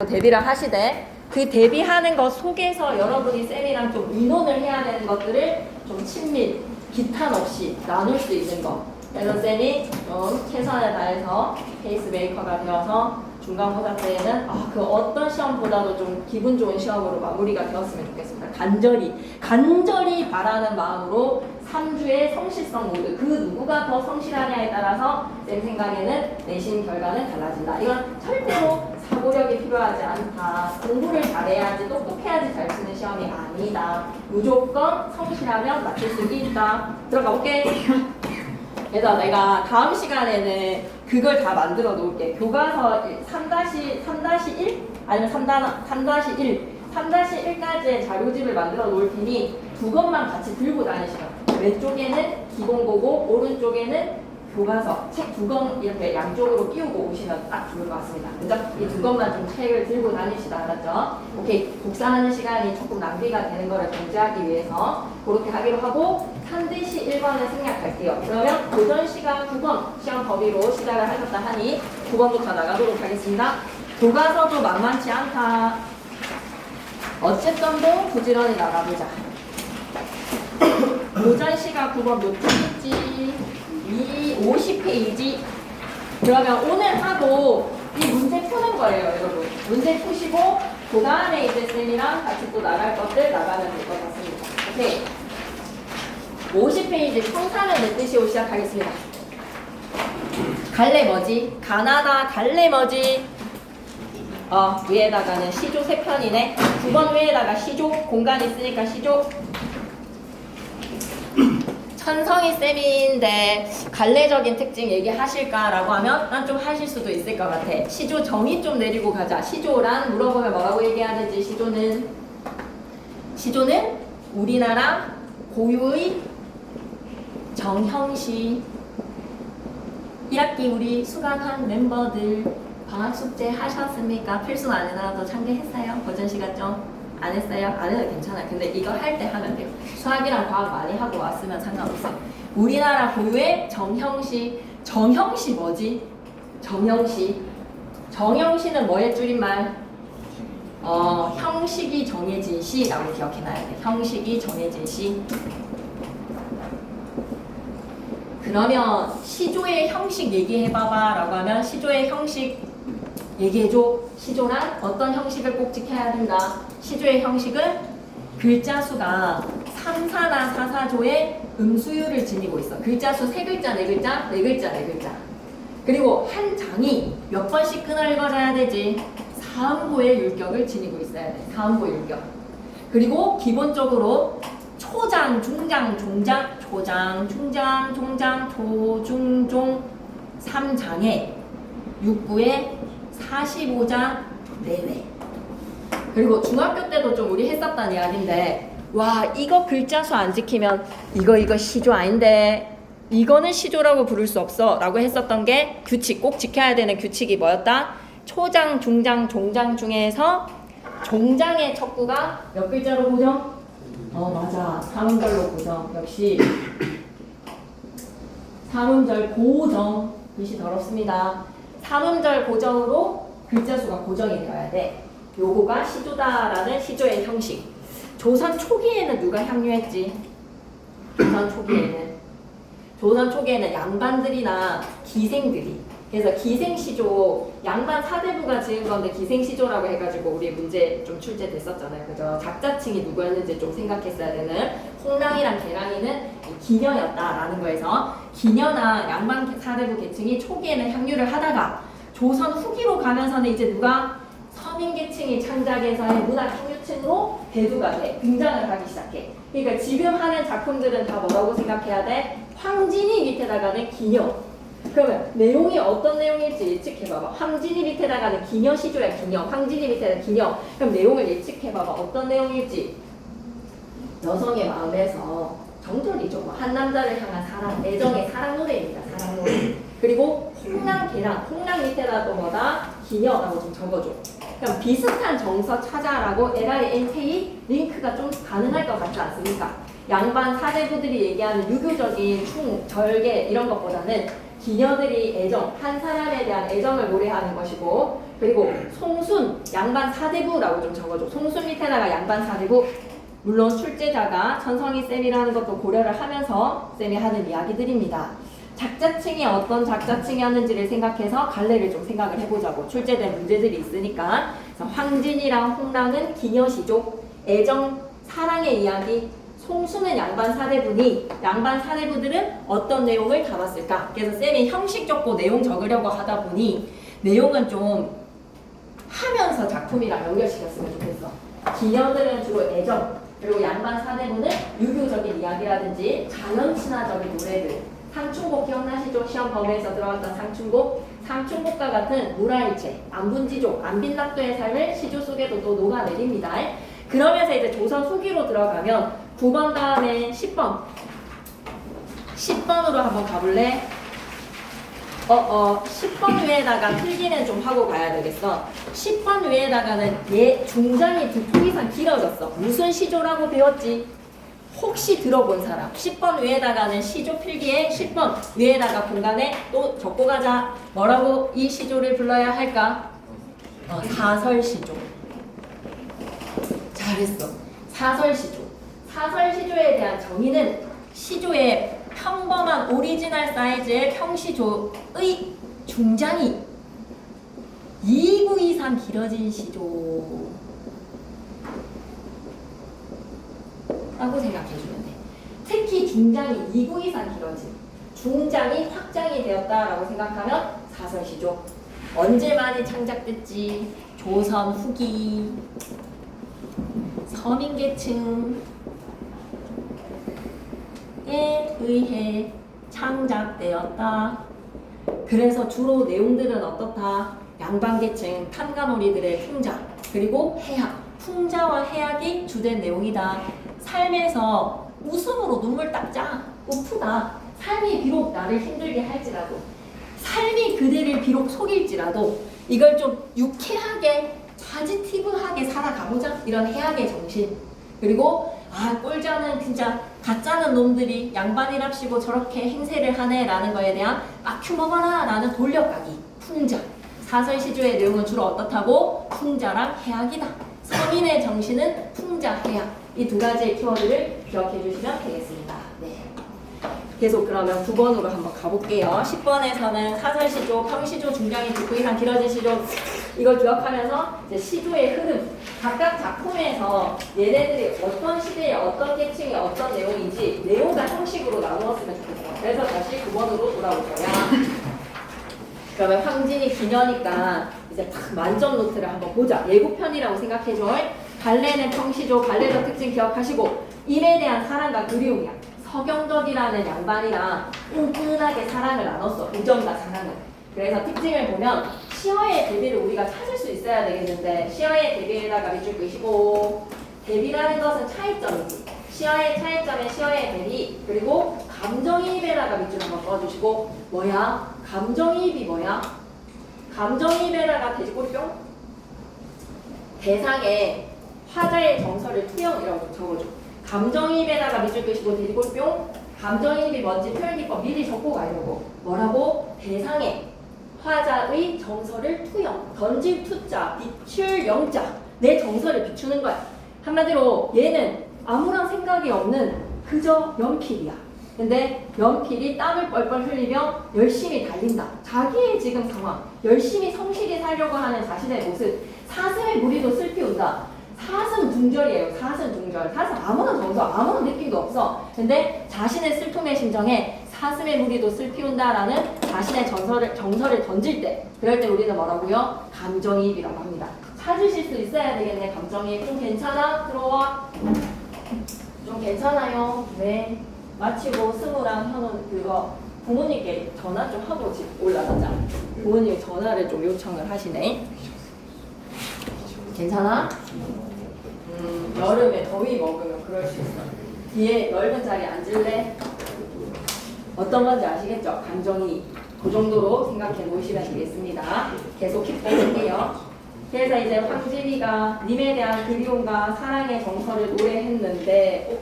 대비를 하시되 그 대비하는 것 속에서 여러분이 쌤이랑 좀 의논을 해야 되는 것들을 좀 친밀, 기탄 없이 나눌 수 있는 것. 그래서 쌤이 좀 최선을 다해서 페이스메이커가 되어서 중간고사 때에는 그 어떤 시험보다도 좀 기분 좋은 시험으로 마무리가 되었으면 좋겠습니다. 간절히 바라는 마음으로 3주의 성실성 모드, 그 누구가 더 성실하냐에 따라서 쌤 생각에는 내신 결과는 달라진다. 이건 절대로 사고력이 필요하지 않다. 공부를 잘해야지, 똑똑해야지 잘 쓰는 시험이 아니다. 무조건 성실하면 맞출 수 있다. 들어가 볼게. 그래서 내가 다음 시간에는 그걸 다 만들어 놓을게. 교과서 3-1 아니면 3-1 3-1까지의 자료집을 만들어 놓을 테니 두 것만 같이 들고 다니시면, 왼쪽에는 기본고고 오른쪽에는 교과서 책 두 권 이렇게 양쪽으로 끼우고 오시면 딱 좋을 것 같습니다. 그죠? 이 두 권만 좀 책을 들고 다니시다. 알았죠? 오케이. 복사하는 시간이 조금 낭비가 되는 거를 방지하기 위해서 그렇게 하기로 하고, 반드시 1번을 생략할게요. 그러면 도전 시간 9번 시험 범위로 시작을 하셨다 하니 9번부터 나가도록 하겠습니다. 교과서도 만만치 않다. 어쨌든도 부지런히 나가보자. 도전 시간 9번 몇 페이지? 50페이지. 그러면 오늘 하고 이 문제 푸는 거예요, 여러분. 문제 푸시고 그 다음에 이제 쌤이랑 같이 또 나갈 것들 나가면 될 것 같습니다. 오케이. 50페이지 청산을 맺으시고 시작하겠습니다. 갈래 뭐지? 가나다 갈래 뭐지? 위에다가는 시조 3편이네. 9번 위에다가 시조, 공간 있으니까 시조. 천성이 쌤인데 갈래적인 특징 얘기하실까라고 하면 난 좀 하실 수도 있을 것 같아. 시조 정의 좀 내리고 가자. 시조란 물어보면 뭐라고 얘기해야 되지? 시조는 우리나라 고유의 정형시. 1학기 우리 수강한 멤버들 방학 숙제 하셨습니까? 필수 안 해놔도 참여했어요? 고전 시간 좀 안 했어요? 안 해도 괜찮아요. 근데 이거 할 때 하면 돼요. 수학이랑 과학 많이 하고 왔으면 상관없어요. 우리나라 고유의 정형시. 정형시 뭐지? 정형시는 뭐의 줄임말? 형식이 정해진 시라고 기억해놔야 돼. 형식이 정해진 시. 그러면 시조의 형식 얘기해봐봐 라고 하면 시조의 형식 얘기해줘. 시조란 어떤 형식을 꼭 지켜야 된다. 시조의 형식은 글자 수가 3사나 4사조의 음수율을 지니고 있어. 글자 수 3글자, 4글자, 4글자, 4글자. 그리고 한 장이 몇 번씩 끊어읽어져야 되지? 4음보의 율격을 지니고 있어야 돼. 4음보 율격. 그리고 기본적으로 초장, 중장, 종장, 초장, 중장, 종장, 초, 중, 종 3장에 6부에 45자 내외. 그리고 중학교 때도 좀 우리 했었단 이야기인데, 와 이거 글자 수 안 지키면 이거 시조 아닌데 이거는 시조라고 부를 수 없어 라고 했었던 게 규칙, 꼭 지켜야 되는 규칙이 뭐였다? 초장, 중장, 종장 중에서 종장의 척구가 몇 글자로 고정? 맞아. 3음절로 고정. 역시 3음절 고정. 글씨 더럽습니다. 3음절 고정으로 글자 수가 고정이 되어야 돼. 요거가 시조다라는 시조의 형식. 조선 초기에는 누가 향유했지? 조선 초기에는 양반들이나 기생들이. 그래서 기생시조, 양반 사대부가 지은 건데 기생시조라고 해가지고 우리 문제 좀 출제됐었잖아요. 그죠? 작자층이 누구였는지 좀 생각했어야 되는. 홍랑이랑 계랑이는 기녀였다라는 거에서 기녀나 양반 사대부 계층이 초기에는 향유를 하다가 조선 후기로 가면서는 이제 누가 서민 계층이 창작해서의 문학 향유층으로 대두가 돼. 등장을 하기 시작해. 그러니까 지금 하는 작품들은 다 뭐라고 생각해야 돼? 황진이 밑에다가는 기녀. 그러면 내용이 어떤 내용일지 예측해봐봐. 황진이 밑에다가는 기녀 시조야. 기녀. 황진이 밑에다가 기녀. 그럼 내용을 예측해봐봐. 어떤 내용일지. 여성의 마음에서 정절이죠. 한 남자를 향한 사랑, 애정의 사랑 노래입니다. 사랑 노래. 그리고 홍랑, 계랑. 홍랑 밑에다가 뭐다? 기녀라고 좀 적어줘. 그럼 비슷한 정서 찾아라고 LINK 링크가 좀 가능할 것 같지 않습니까? 양반 사대부들이 얘기하는 유교적인 절개 이런 것보다는 기녀들이 애정, 한 사람에 대한 애정을 노래하는 것이고, 그리고 송순 양반 사대부라고 좀 적어줘. 송순 밑에다가 양반 사대부. 물론 출제자가 천성이 쌤이라는 것도 고려를 하면서 쌤이 하는 이야기들입니다. 작자층이 어떤 작자층이었는지를 생각해서 갈래를 좀 생각을 해보자고. 출제된 문제들이 있으니까. 그래서 황진이랑 홍랑은 기녀시족, 애정, 사랑의 이야기, 송수는 양반 사대부니 양반 사대부들은 어떤 내용을 담았을까? 그래서 쌤이 형식 적고 내용 적으려고 하다 보니 내용은 좀 하면서 작품이랑 연결시켰으면 좋겠어. 기녀들은 주로 애정, 그리고 양반 사대부는 유교적인 이야기라든지 자연 친화적인 노래들. 상충곡 기억나시죠? 시험 범위에서 들어갔던 상충곡. 상충곡과 같은 물화일체, 안분지족, 안빈낙도의 삶을 시조 속에도 또 녹아내립니다. 그러면서 이제 조선 후기로 들어가면 9번 다음에 10번. 10번으로 한번 가볼래? 10번 위에다가 필기는 좀 하고 가야 되겠어. 10번 위에다가는 중장이 2폭 이상 길어졌어. 무슨 시조라고 배웠지? 혹시 들어본 사람. 10번 위에다가는 시조 필기에 10번 위에다가 공간에 또 적고 가자. 뭐라고 이 시조를 불러야 할까? 사설시조. 잘했어. 사설시조. 사설시조에 대한 정의는 시조의 평범한 오리지널 사이즈의 평시조의 중장이 2구 이상 길어진 시조 라고 생각해주면 돼. 특히 중장이 2구 이상 길어진 중장이 확장이 되었다라고 생각하면 사설시조. 언제 많이 창작됐지? 조선 후기 서민계층에 의해 창작되었다. 그래서 주로 내용들은 어떻다? 양반계층, 탐관오리들의 풍자, 그리고 해악, 풍자와 해악이 주된 내용이다. 삶에서 웃음으로 눈물 닦자, 우프다. 삶이 비록 나를 힘들게 할지라도, 삶이 그대를 비록 속일지라도 이걸 좀 유쾌하게, 파지티브하게 살아가보자. 이런 해악의 정신. 그리고 꼴자는 진짜 가짜는 놈들이 양반이랍시고 저렇게 행세를 하네 라는 거에 대한 막큐 먹어라 라는 돌려가기, 풍자. 사설시조의 내용은 주로 어떻다고? 풍자랑 해악이다. 서민의 정신은 풍자, 해악. 이 두 가지의 키워드를 기억해 주시면 되겠습니다. 네. 계속 그러면 9번으로 한번 가볼게요. 10번에서는 사설시조, 평시조, 중장이 2구 이상 길어진 시조, 이걸 기억하면서 이제 시조의 흐름, 각각 작품에서 얘네들이 어떤 시대에 어떤 계층의 어떤 내용인지 내용과 형식으로 나누었으면 좋겠어요. 그래서 다시 9번으로 돌아올 거야. 그러면 황진이 기녀니까 이제 딱 만점 노트를 한번 보자. 예고편이라고 생각해줘. 갈래는 평시조, 갈래적 특징 기억하시고 일에 대한 사랑과 그리움이야. 서경덕이라는 양반이랑 끈끈하게 사랑을 나눴어. 우정과 사랑을. 그래서 특징을 보면 시어의 대비를 우리가 찾을 수 있어야 되겠는데 시어의 대비에다가 밑줄 끄시고 대비라는 것은 차이점이지. 시어의 차이점에 시어의 대비 그리고 감정이입에다가 밑줄 한번 꺼주시고 뭐야? 감정이입이 뭐야? 감정이입에다가 돼지꼬리뿅? 대상에 화자의 정서를 투영이라고 적어줘. 감정이입에다가 밑줄 끄시고 돼지꼬리뿅. 감정이입이 뭔지 표현기법 미리 적고 가려고. 뭐라고? 대상에 화자의 정서를 투영. 던질 투자, 비출 영자. 내 정서를 비추는 거야. 한마디로 얘는 아무런 생각이 없는 그저 연필이야. 근데 연필이 땀을 뻘뻘 흘리며 열심히 달린다. 자기의 지금 상황, 열심히 성실히 살려고 하는 자신의 모습. 사슴의 무리도 슬피운다. 사슴 둥절이에요. 사슴 둥절. 사슴 아무런 정서, 아무런 느낌도 없어. 근데 자신의 슬픔의 심정에 사슴의 무리도 슬피운다라는 자신의 정서를 던질 때, 그럴 때 우리는 뭐라고요? 감정이입이라고 합니다. 찾으실 수 있어야 되겠네. 감정이입. 좀 괜찮아? 들어와. 좀 괜찮아요. 네. 마치고 승우랑 현우는 그거 부모님께 전화 좀 하고 집 올라가자. 부모님이 전화를 좀 요청을 하시네. 괜찮아? 여름에 더위 먹으면 그럴 수 있어. 뒤에 넓은 자리에 앉을래? 어떤 건지 아시겠죠? 감정이 그 정도로 생각해 놓으시면 되겠습니다. 계속 킵해볼게요. 그래서 이제 황진이가 님에 대한 그리움과 사랑의 정서를 노래했는데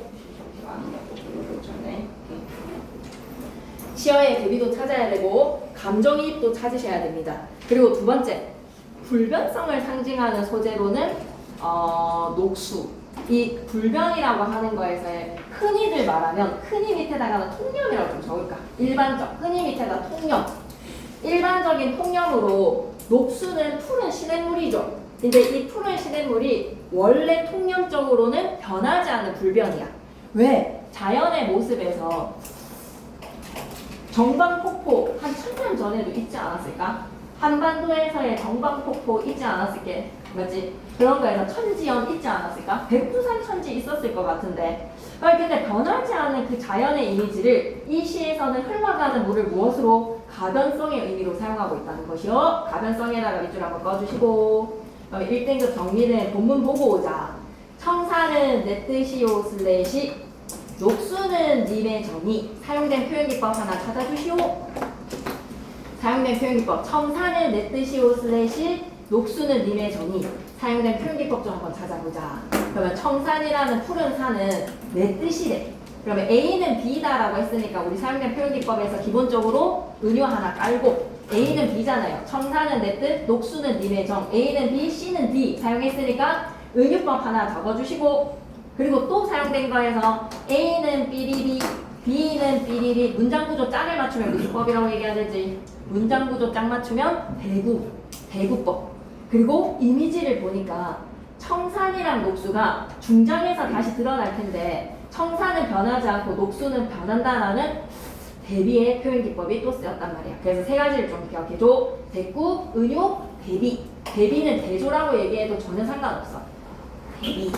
시어의 대비도 찾아야 되고 감정이입도 찾으셔야 됩니다. 그리고 두 번째, 불변성을 상징하는 소재로는 녹수. 이 불변이라고 하는 거에서의 흔히들 말하면 흔히 밑에다가는 통념이라고 좀 적을까? 일반적 흔히 밑에다 통념. 일반적인 통념으로 녹수는 푸른 시냇물이죠. 근데 이 푸른 시냇물이 원래 통념적으로는 변하지 않는 불변이야. 왜? 자연의 모습에서 정방폭포 한 1000년 전에도 있지 않았을까? 한반도에서의 정방폭포 있지 않았을게? 맞지? 그런 거에서 천지연 있지 않았을까? 백두산 천지 있었을 것 같은데. 근데 변하지 않은 그 자연의 이미지를 이 시에서는 흘러가는 물을 무엇으로? 가변성의 의미로 사용하고 있다는 것이요. 가변성에다가 밑줄 한번 꺼주시고. 1등급 정리는 본문 보고 오자. 청사는 내 뜻이요 슬래시 녹수는 님의 정의. 사용된 표현기법 하나 찾아주시오. 사용된 표현기법. 청사는 내 뜻이요 슬래시 녹수는 님의 정의. 사용된 표현기법 좀 한번 찾아보자. 그러면 청산이라는 푸른 산은 내 뜻이래. 그러면 A는 B다라고 했으니까 우리 사용된 표현기법에서 기본적으로 은유 하나 깔고 A는 B잖아요. 청산은 내 뜻, 녹수는 님의 정. A는 B, C는 D 사용했으니까 은유법 하나 적어주시고 그리고 또 사용된 거에서 A는 삐리리, B는 삐리리 문장구조 짝을 맞추면 무슨 법이라고 얘기해야 되지? 문장구조 짝 맞추면 대구법. 그리고 이미지를 보니까 청산이랑 녹수가 중장에서 다시 드러날 텐데 청산은 변하지 않고 녹수는 변한다라는 대비의 표현기법이 또 쓰였단 말이야. 그래서 세 가지를 좀 기억해줘. 대구, 은유, 대비. 대비는 대조라고 얘기해도 전혀 상관없어. 대비.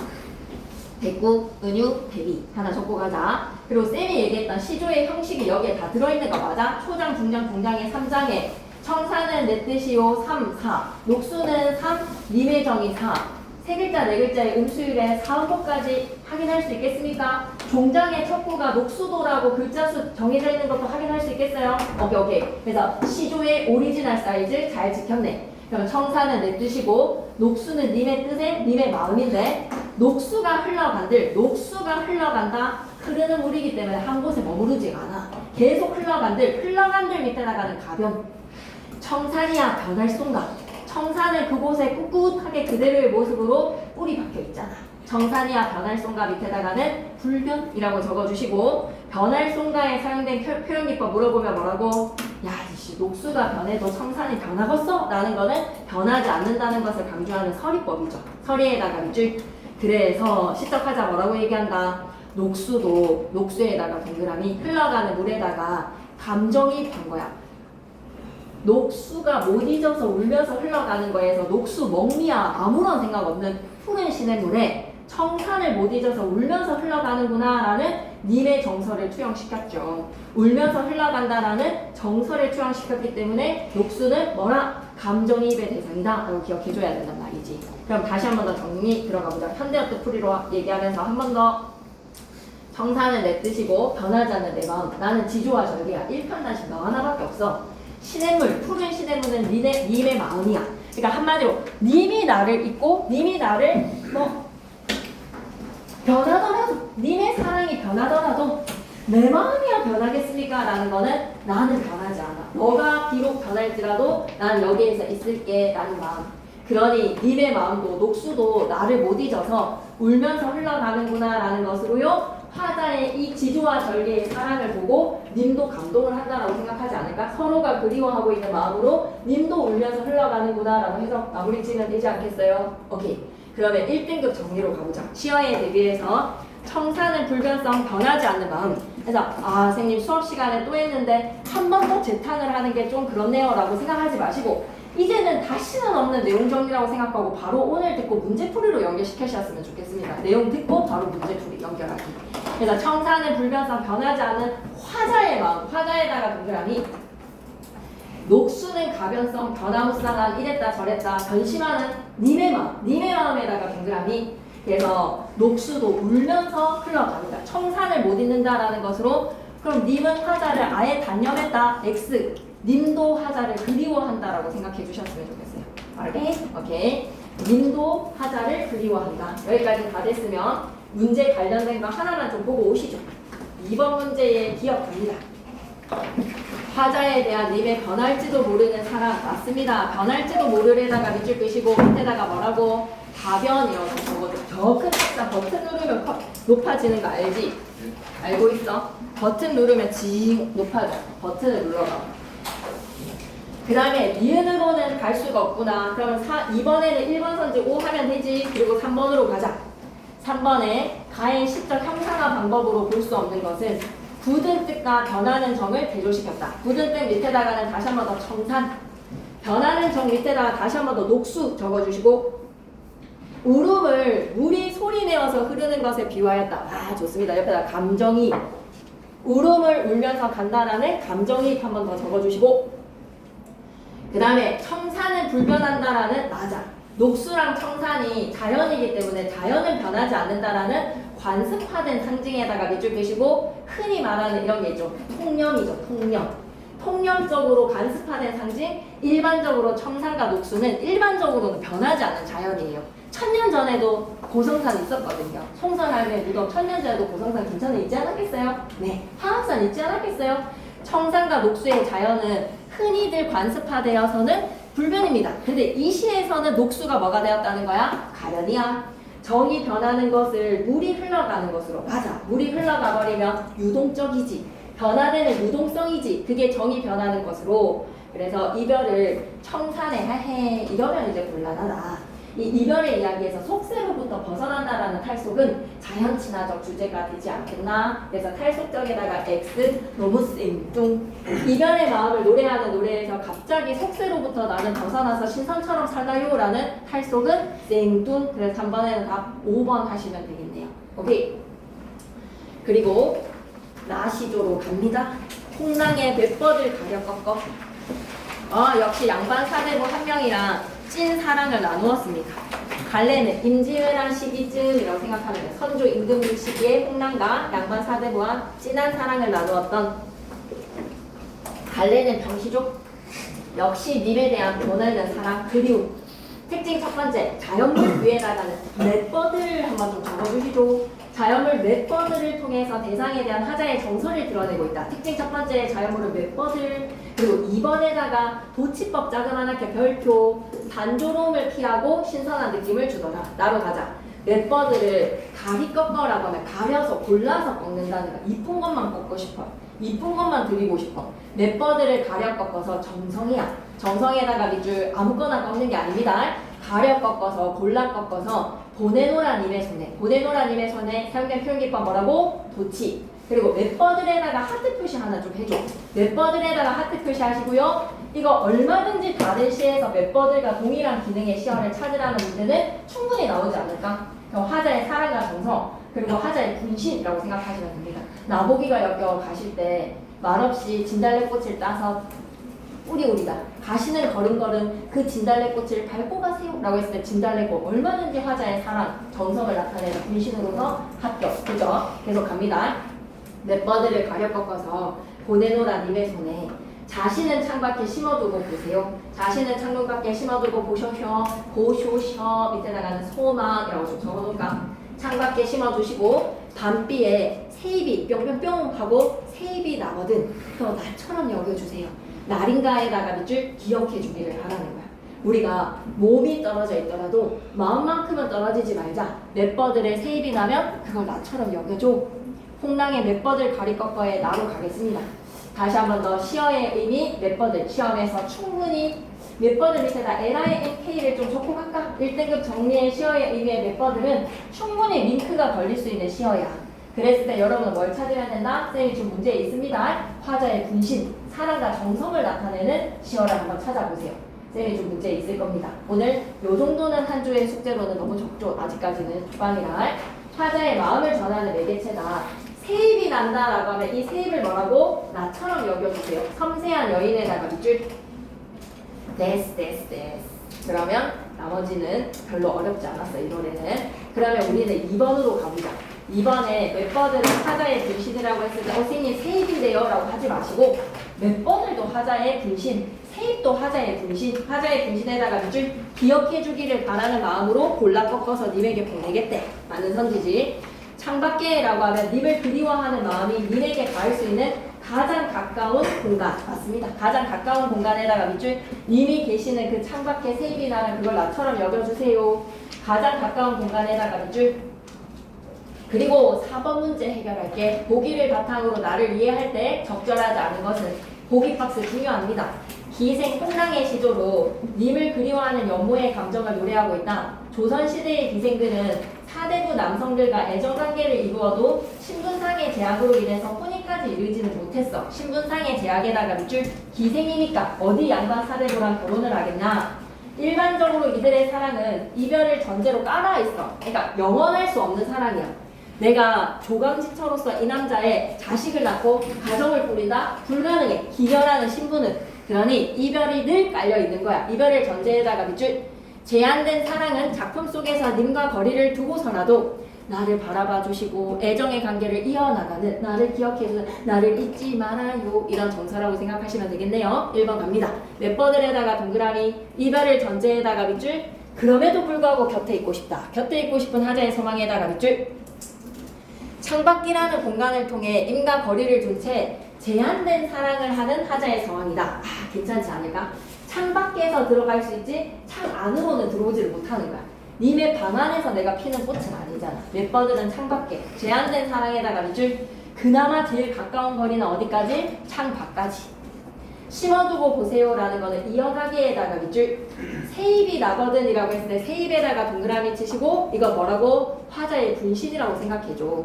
대구, 은유, 대비. 하나 적고 가자. 그리고 쌤이 얘기했던 시조의 형식이 여기에 다 들어있는 거 맞아? 초장, 중장, 중장의 3장에 청사는 내 뜻이요 3, 4. 녹수는 3, 님의 정의 4. 세 글자, 네 글자의 음수율의 4음보까지 확인할 수 있겠습니까? 종장의 첫 구가 녹수도라고 글자 수 정해져 있는 것도 확인할 수 있겠어요? 오케이. 그래서 시조의 오리지널 사이즈 잘 지켰네. 그럼 청사는 내 뜻이고 녹수는 님의 뜻에 님의 마음인데 녹수가 흘러간다. 흐르는 물이기 때문에 한 곳에 머무르지가 않아. 계속 흘러간들 밑에 나가는 가변. 청산이야 변할 송가. 청산은 그곳에 꿋꿋하게 그대로의 모습으로 뿌리 박혀 있잖아. 청산이야 변할 송가 밑에다가는 불변이라고 적어주시고 변할 송가에 사용된 표현기법 물어보면 뭐라고? 야 이씨 녹수가 변해도 청산이 변하겠어? 라는 거는 변하지 않는다는 것을 강조하는 서리법이죠. 서리에다가 밑줄. 그래서 시적하자 뭐라고 얘기한다? 녹수도 녹수에다가 동그라미 흘러가는 물에다가 감정이 된 거야. 녹수가 못 잊어서 울면서 흘러가는 거에서 녹수 먹미야 아무런 생각 없는 푸른 시냇물에 청산을 못 잊어서 울면서 흘러가는구나 라는 님의 정서를 투영시켰죠. 울면서 흘러간다라는 정서를 투영시켰기 때문에 녹수는 뭐라? 감정이입의 대상이다 라고 기억해줘야 된단 말이지. 그럼 다시 한 번 더 정리 들어가 보자. 현대어트 풀이로 얘기하면서 한 번 더. 청산은 내 뜻이고 변하지 않는 내 마음. 나는 지조와 절개야. 1편단식 너 하나밖에 없어. 시냇물, 푸른 시냇물은 님의 마음이야. 그러니까 한마디로 님이 나를 잊고 님이 나를 변하더라도 님의 사랑이 변하더라도 내 마음이야 변하겠습니까? 라는 거는 나는 변하지 않아. 너가 비록 변할지라도 나는 여기에서 있을게 라는 마음. 그러니 님의 마음도 녹수도 나를 못 잊어서 울면서 흘러가는구나 라는 것으로요. 화자의 이 지조와 절개의 사랑을 보고 님도 감동을 한다라고 생각하지 않을까? 서로가 그리워하고 있는 마음으로 님도 울면서 흘러가는구나 라고 해서 마무리 지으면 되지 않겠어요? 오케이. 그러면 1등급 정리로 가보자. 시어에 대비해서 청산은 불변성 변하지 않는 마음. 그래서 선생님 수업 시간에 또 했는데 한 번 더 재탕을 하는 게 좀 그렇네요 라고 생각하지 마시고 이제는 다시는 없는 내용 정리라고 생각하고 바로 오늘 듣고 문제풀이로 연결시키셨으면 좋겠습니다. 내용 듣고 바로 문제풀이 연결하기. 그래서 청산은 불변성 변하지 않는 화자의 마음. 화자에다가 동그라미. 녹수는 가변성 변화무쌍한 이랬다 저랬다 변심하는 님의 마음. 님의 마음에다가 동그라미. 그래서 녹수도 울면서 흘러갑니다. 청산을 못 잊는다라는 것으로 그럼 님은 화자를 아예 단념했다. X. 님도 화자를 그리워한다라고 생각해 주셨으면 좋겠어요. 빠르게. 오케이. 님도 화자를 그리워한다. 여기까지 다 됐으면 문제 관련된 거 하나만 좀 보고 오시죠. 2번 문제의 기억 갑니다. 화자에 대한 님의 변할지도 모르는 사랑 맞습니다. 변할지도 모르래다가 밑줄 끄시고 밑에다가 뭐라고? 가변이어서 적어도 저 큰 책상 버튼 누르면 높아지는 거 알지? 알고 있어? 버튼 누르면 징 높아져. 버튼을 눌러봐. 그 다음에 니은으로는 갈 수가 없구나. 그러면 2번에는 1번 선지 5 하면 되지. 그리고 3번으로 가자. 3번에 가행 시적 형상화 방법으로 볼 수 없는 것은 굳은 뜻과 변하는 정을 대조시켰다. 굳은 뜻 밑에다가는 다시 한 번 더 청산, 변하는 정 밑에다가 다시 한 번 더 녹수 적어주시고 울음을 물이 소리내어서 흐르는 것에 비유하였다. 아 좋습니다. 옆에다 감정이 울음을 울면서 간다라는 감정이 한 번 더 적어주시고 그 다음에 청산은 불변한다라는 맞아. 녹수랑 청산이 자연이기 때문에 자연은 변하지 않는다라는 관습화된 상징에다가 밑줄 그시고 흔히 말하는 이런 게 있죠. 통념이죠. 통념. 통념적으로 관습화된 상징, 일반적으로 청산과 녹수는 일반적으로는 변하지 않는 자연이에요. 1000년 전에도 고성산 있었거든요. 송선할매 무덤 1000년 전에도 고성산 괜찮은 있지 않았겠어요? 네. 화학산 있지 않았겠어요? 청산과 녹수의 자연은 흔히들 관습화되어서는 불변입니다. 근데 이 시에서는 녹수가 뭐가 되었다는 거야? 가변이야. 정이 변하는 것을 물이 흘러가는 것으로. 맞아. 물이 흘러가 버리면 유동적이지. 변화되는 유동성이지. 그게 정이 변하는 것으로. 그래서 이별을 청산해 해 이러면 이제 곤란하다. 이 이별의 이야기에서 속세로부터 벗어난다라는 탈속은 자연 친화적 주제가 되지 않겠나? 그래서 탈속적에다가 X 너무 쌩뚱. 이별의 마음을 노래하는 노래에서 갑자기 속세로부터 나는 벗어나서 신선처럼 살다요 라는 탈속은 쌩뚱. 그래서 3번에는 답 5번 하시면 되겠네요. 오케이. 그리고 나시조로 갑니다. 홍랑의 몇 번을 가려 꺾어. 역시 양반 사대부 한 명이랑 찐 사랑을 나누었습니다. 갈래는 임진왜란 시기쯤이라고 생각하면 돼요. 선조 임금부 시기에 홍랑과 양반 사대부와 진한 사랑을 나누었던 갈래는 병시족. 역시 님에 대한 보내는 사랑, 그리움. 특징 첫 번째, 자연물 위에다가는 맷버들 한번 좀 적어주시죠. 자연물 맷버들을 통해서 대상에 대한 하자의 정서를 드러내고 있다. 특징 첫 번째, 자연물은 맷버들. 그리고 2번에다가 도치법 자그마하게 별표, 단조로움을 피하고 신선한 느낌을 주더라. 나로 가자. 맷버들을 가리 꺾어라고 하면 가려서 골라서 꺾는다는 거. 이쁜 것만 꺾고 싶어. 이쁜 것만 드리고 싶어. 맷버들을 가려 꺾어서 정성이야. 정성에다가 밑줄 아무거나 꺾는 게 아닙니다. 가려 꺾어서 골라 꺾어서 보내노라 님의 손에. 보내노라 님의 손에 사용된 표현기법 뭐라고? 도치. 그리고 맷버들에다가 하트 표시 하나 좀 해줘. 맷버들에다가 하트 표시 하시고요. 이거 얼마든지 다른 시에서 맷버들과 동일한 기능의 시어를 찾으라는 문제는 충분히 나오지 않을까? 화자의 사랑과 정성, 그리고 화자의 분신이라고 생각하시면 됩니다. 나보기가 역겨워 가실 때 말없이 진달래꽃을 따서 뿌리오리다. 가시는 걸음걸음 그 진달래꽃을 밟고 가세요 라고 했을 때 진달래꽃 얼마든지 화자의 사랑, 정성을 나타내는 분신으로서 합격. 그죠? 계속 갑니다. 맷버들을 가려 꺾어서 보내노라 님의 손에 자신은 창밖에 심어두고 보세요. 자신은 창문밖에 심어두고 보셔셔. 보쇼셔. 밑에다가는 소망이라고 좀 적어놓을까? 창밖에 심어두시고 밤비에 새잎이 뿅뿅뿅 하고 새잎이 나거든. 그럼 나처럼 여겨주세요. 날인가에다가 밑줄 기억해 주기를 바라는 거야. 우리가 몸이 떨어져 있더라도 마음만큼은 떨어지지 말자. 맷버들의 새잎이 나면 그걸 나처럼 여겨줘. 홍랑의 맷버들 가리 꺾어에 나로 가겠습니다. 다시 한 번 더 시어의 의미 맷버들 시험에서 충분히 맷버들 밑에다 LINK를 좀 적고 갈까? 1등급 정리의 시어의 의미의 맷버들은 충분히 링크가 걸릴 수 있는 시어야. 그랬을 때 여러분은 뭘 찾으면 된다? 쌤이 좀 문제에 있습니다. 화자의 분신, 사랑과 정성을 나타내는 시어를 한번 찾아보세요. 쌤이 좀 문제에 있을 겁니다. 오늘 요 정도는 한 주의 숙제로는 너무 적죠. 아직까지는 초반이라. 화자의 마음을 전하는 매개체다. 새입이 난다라고 하면 이 새입을 뭐라고? 나처럼 여겨주세요. 섬세한 여인에다가 밑줄 데스. 그러면 나머지는 별로 어렵지 않았어 이 노래는. 그러면 우리는 2번으로 가보자. 2번에 맷버들은 화자의 분신이라고 했을 때 선생님 새입인데요 라고 하지 마시고 맷버들도 화자의 분신, 새입도 화자의 분신, 화자의 분신에다가 밑줄 기억해 주기를 바라는 마음으로 골라 꺾어서 님에게 보내겠대. 맞는 선지지. 창밖에라고 하면 님을 그리워하는 마음이 님에게 닿을 수 있는 가장 가까운 공간 맞습니다. 가장 가까운 공간에다가 밑줄 님이 계시는 그 창밖에 세입이라는 그걸 나처럼 여겨주세요. 가장 가까운 공간에다가 밑줄. 그리고 4번 문제 해결할게. 보기를 바탕으로 나를 이해할 때 적절하지 않은 것은 보기 박스 중요합니다. 기생 홍랑의 시조로 님을 그리워하는 연모의 감정을 노래하고 있다. 조선시대의 기생들은 사대부 남성들과 애정관계를 이루어도 신분상의 제약으로 인해서 혼인까지 이르지는 못했어. 신분상의 제약에다가 밑줄 기생이니까 어디 양반 사대부랑 결혼을 하겠냐. 일반적으로 이들의 사랑은 이별을 전제로 깔아있어. 그러니까 영원할 수 없는 사랑이야. 내가 조강지처로서 이 남자의 자식을 낳고 가정을 꾸린다? 불가능해. 기결하는 신분은. 그러니 이별이 늘 깔려있는 거야. 이별을 전제에다가 밑줄 제한된 사랑은 작품 속에서 님과 거리를 두고서라도 나를 바라봐 주시고 애정의 관계를 이어나가는 나를 기억해주는 나를 잊지 말아요 이런 정서라고 생각하시면 되겠네요. 1번 갑니다. 몇 번을에다가 동그라미 이별을 전제에다가 밑줄 그럼에도 불구하고 곁에 있고 싶다. 곁에 있고 싶은 하자의 소망에다가 밑줄 창밖이라는 공간을 통해 님과 거리를 둔 채 제한된 사랑을 하는 하자의 상황이다. 아, 괜찮지 않을까? 창밖에서 들어갈 수 있지 창 안으로는 들어오지를 못하는 거야. 님의 방 안에서 내가 피는 꽃은 아니잖아. 몇 번들은 창밖에 제한된 사랑에다가 밑줄 그나마 제일 가까운 거리는 어디까지? 창 밖까지. 심어두고 보세요라는 거는 이어가기에다가 밑줄 세입이 나거든 이라고 했을 때 세입에다가 동그라미 치시고 이거 뭐라고? 화자의 분신이라고 생각해줘.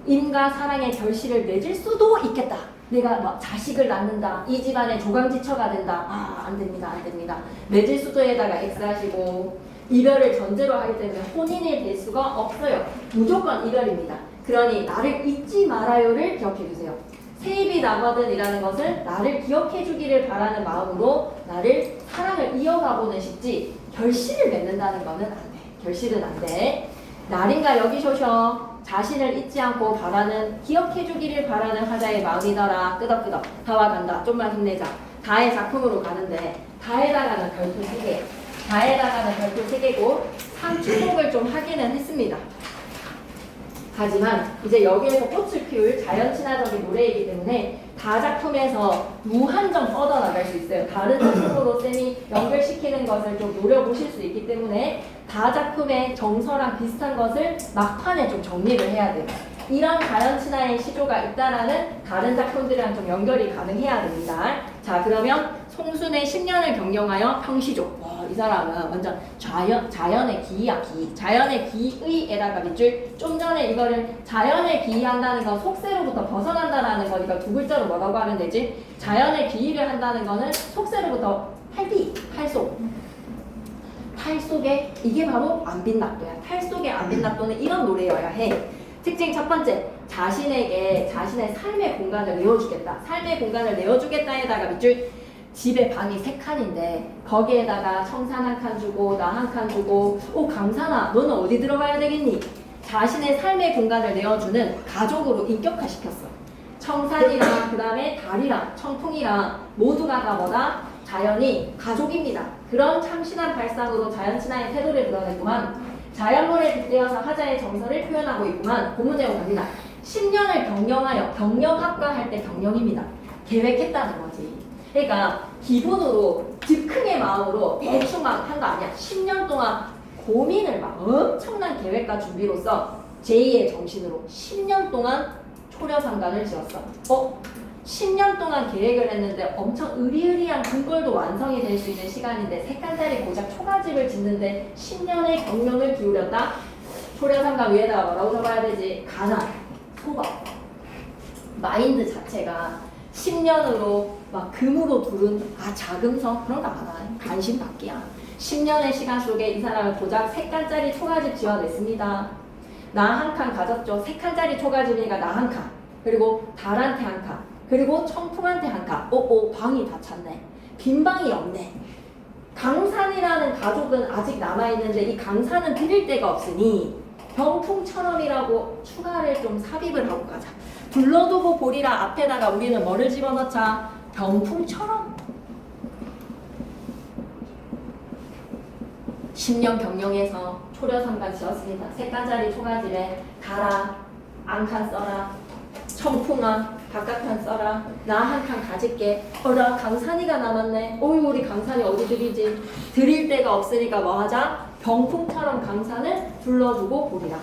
임과 사랑의 결실을 맺을 수도 있겠다. 내가 막 자식을 낳는다. 이 집안의 조강지처가 된다. 아, 안 됩니다. 안 됩니다. 맺을 수도에다가 X 하시고 이별을 전제로 하기 때문에 혼인이 될 수가 없어요. 무조건 이별입니다. 그러니 나를 잊지 말아요를 기억해 주세요. 세입이 나거든 이라는 것은 나를 기억해 주기를 바라는 마음으로 나를 사랑을 이어가고는 싶지 결실을 맺는다는 거는 안 돼. 결실은 안 돼. 날인가 여기 쇼셔 자신을 잊지 않고 바라는 기억해 주기를 바라는 화자의 마음이더라. 끄덕끄덕 다와 간다. 좀만 힘내자. 다의 작품으로 가는데 다에다가는 별표 3개 다에다가는 별표 3개고 3주목을 좀 하기는 했습니다. 하지만 이제 여기에서 꽃을 피울 자연친화적인 노래이기 때문에 다 작품에서 무한정 뻗어나갈 수 있어요. 다른 작품으로 쌤이 연결시키는 것을 좀 노려보실 수 있기 때문에 다 작품의 정서랑 비슷한 것을 막판에 좀 정리를 해야 돼요. 이런 자연친화의 시조가 있다라는 다른 작품들이랑 좀 연결이 가능해야 됩니다. 자, 그러면 송순의 10년을 경영하여 평시조. 와, 이 사람은 완전 자연의 기이야, 기. 자연의 기의에다가 밑줄. 좀 전에 이거를 자연의 기이한다는 건 속세로부터 벗어난다라는 거 이거 두 글자로 뭐라고 하면 되지? 자연의 기이를 한다는 거는 속세로부터 탈피, 탈속. 탈속에 이게 바로 안빈낙도야. 탈속의 안빈낙도는 이런 노래여야 해. 특징 첫 번째, 자신에게 자신의 삶의 공간을 내어주겠다. 삶의 공간을 내어주겠다에다가 밑줄 집에 방이 3칸인데 거기에다가 청산 1칸 주고 나 1칸 주고 강산아 너는 어디 들어가야 되겠니? 자신의 삶의 공간을 내어주는 가족으로 인격화시켰어. 청산이랑 그 다음에 달이랑 청풍이랑 모두가 다 뭐다? 자연이 가족입니다. 그런 참신한 발상으로 자연친화의 태도를 드러냈구만. 자연물에 빗대어서 하자의 정서를 표현하고 있구만. 고문 내용 갑니다. 10년을 경영하여 경영학과 할 때 경영입니다. 계획했다는 거지. 그러니까 기본으로 즉흥의 마음으로 대충 막 한 거 아니야. 10년 동안 고민을 막 엄청난 계획과 준비로서 제2의 정신으로 10년 동안 초려상관을 지었어. 10년 동안 계획을 했는데 엄청 의리의리한 궁궐도 완성이 될 수 있는 시간인데 3칸짜리 고작 초가집을 짓는데 10년의 경력을 기울였다. 초려상관 위에다가 뭐라고 적어야 되지? 가난, 소박. 마인드 자체가 10년으로 막 금으로 두른 자금성 그런 거 알아. 간신받기야. 10년의 시간 속에 이 사람은 고작 3칸짜리 초가집 지어냈습니다. 나 1칸 가졌죠. 3칸짜리 초가집이니까 나 1칸. 그리고 달한테 1칸. 그리고 청풍한테 1칸. 방이 다 찼네. 빈 방이 없네. 강산이라는 가족은 아직 남아있는데 이 강산은 드릴 데가 없으니 병풍처럼이라고 추가를 좀 삽입을 하고 가자. 불러두고 보리라 앞에다가 우리는 뭐를 집어넣자? 병풍처럼. 10년 경영에서 초려상관 지었습니다. 3칸짜리 초가집에 달아, 앙칸 써라, 청풍아 바깥판 써라. 나 한 칸 가질게. 어라 강산이가 남았네. 어이 우리 강산이 어디 들이지? 드릴 데가 없으니까 뭐 하자? 병풍처럼 강산을 둘러주고 보리라.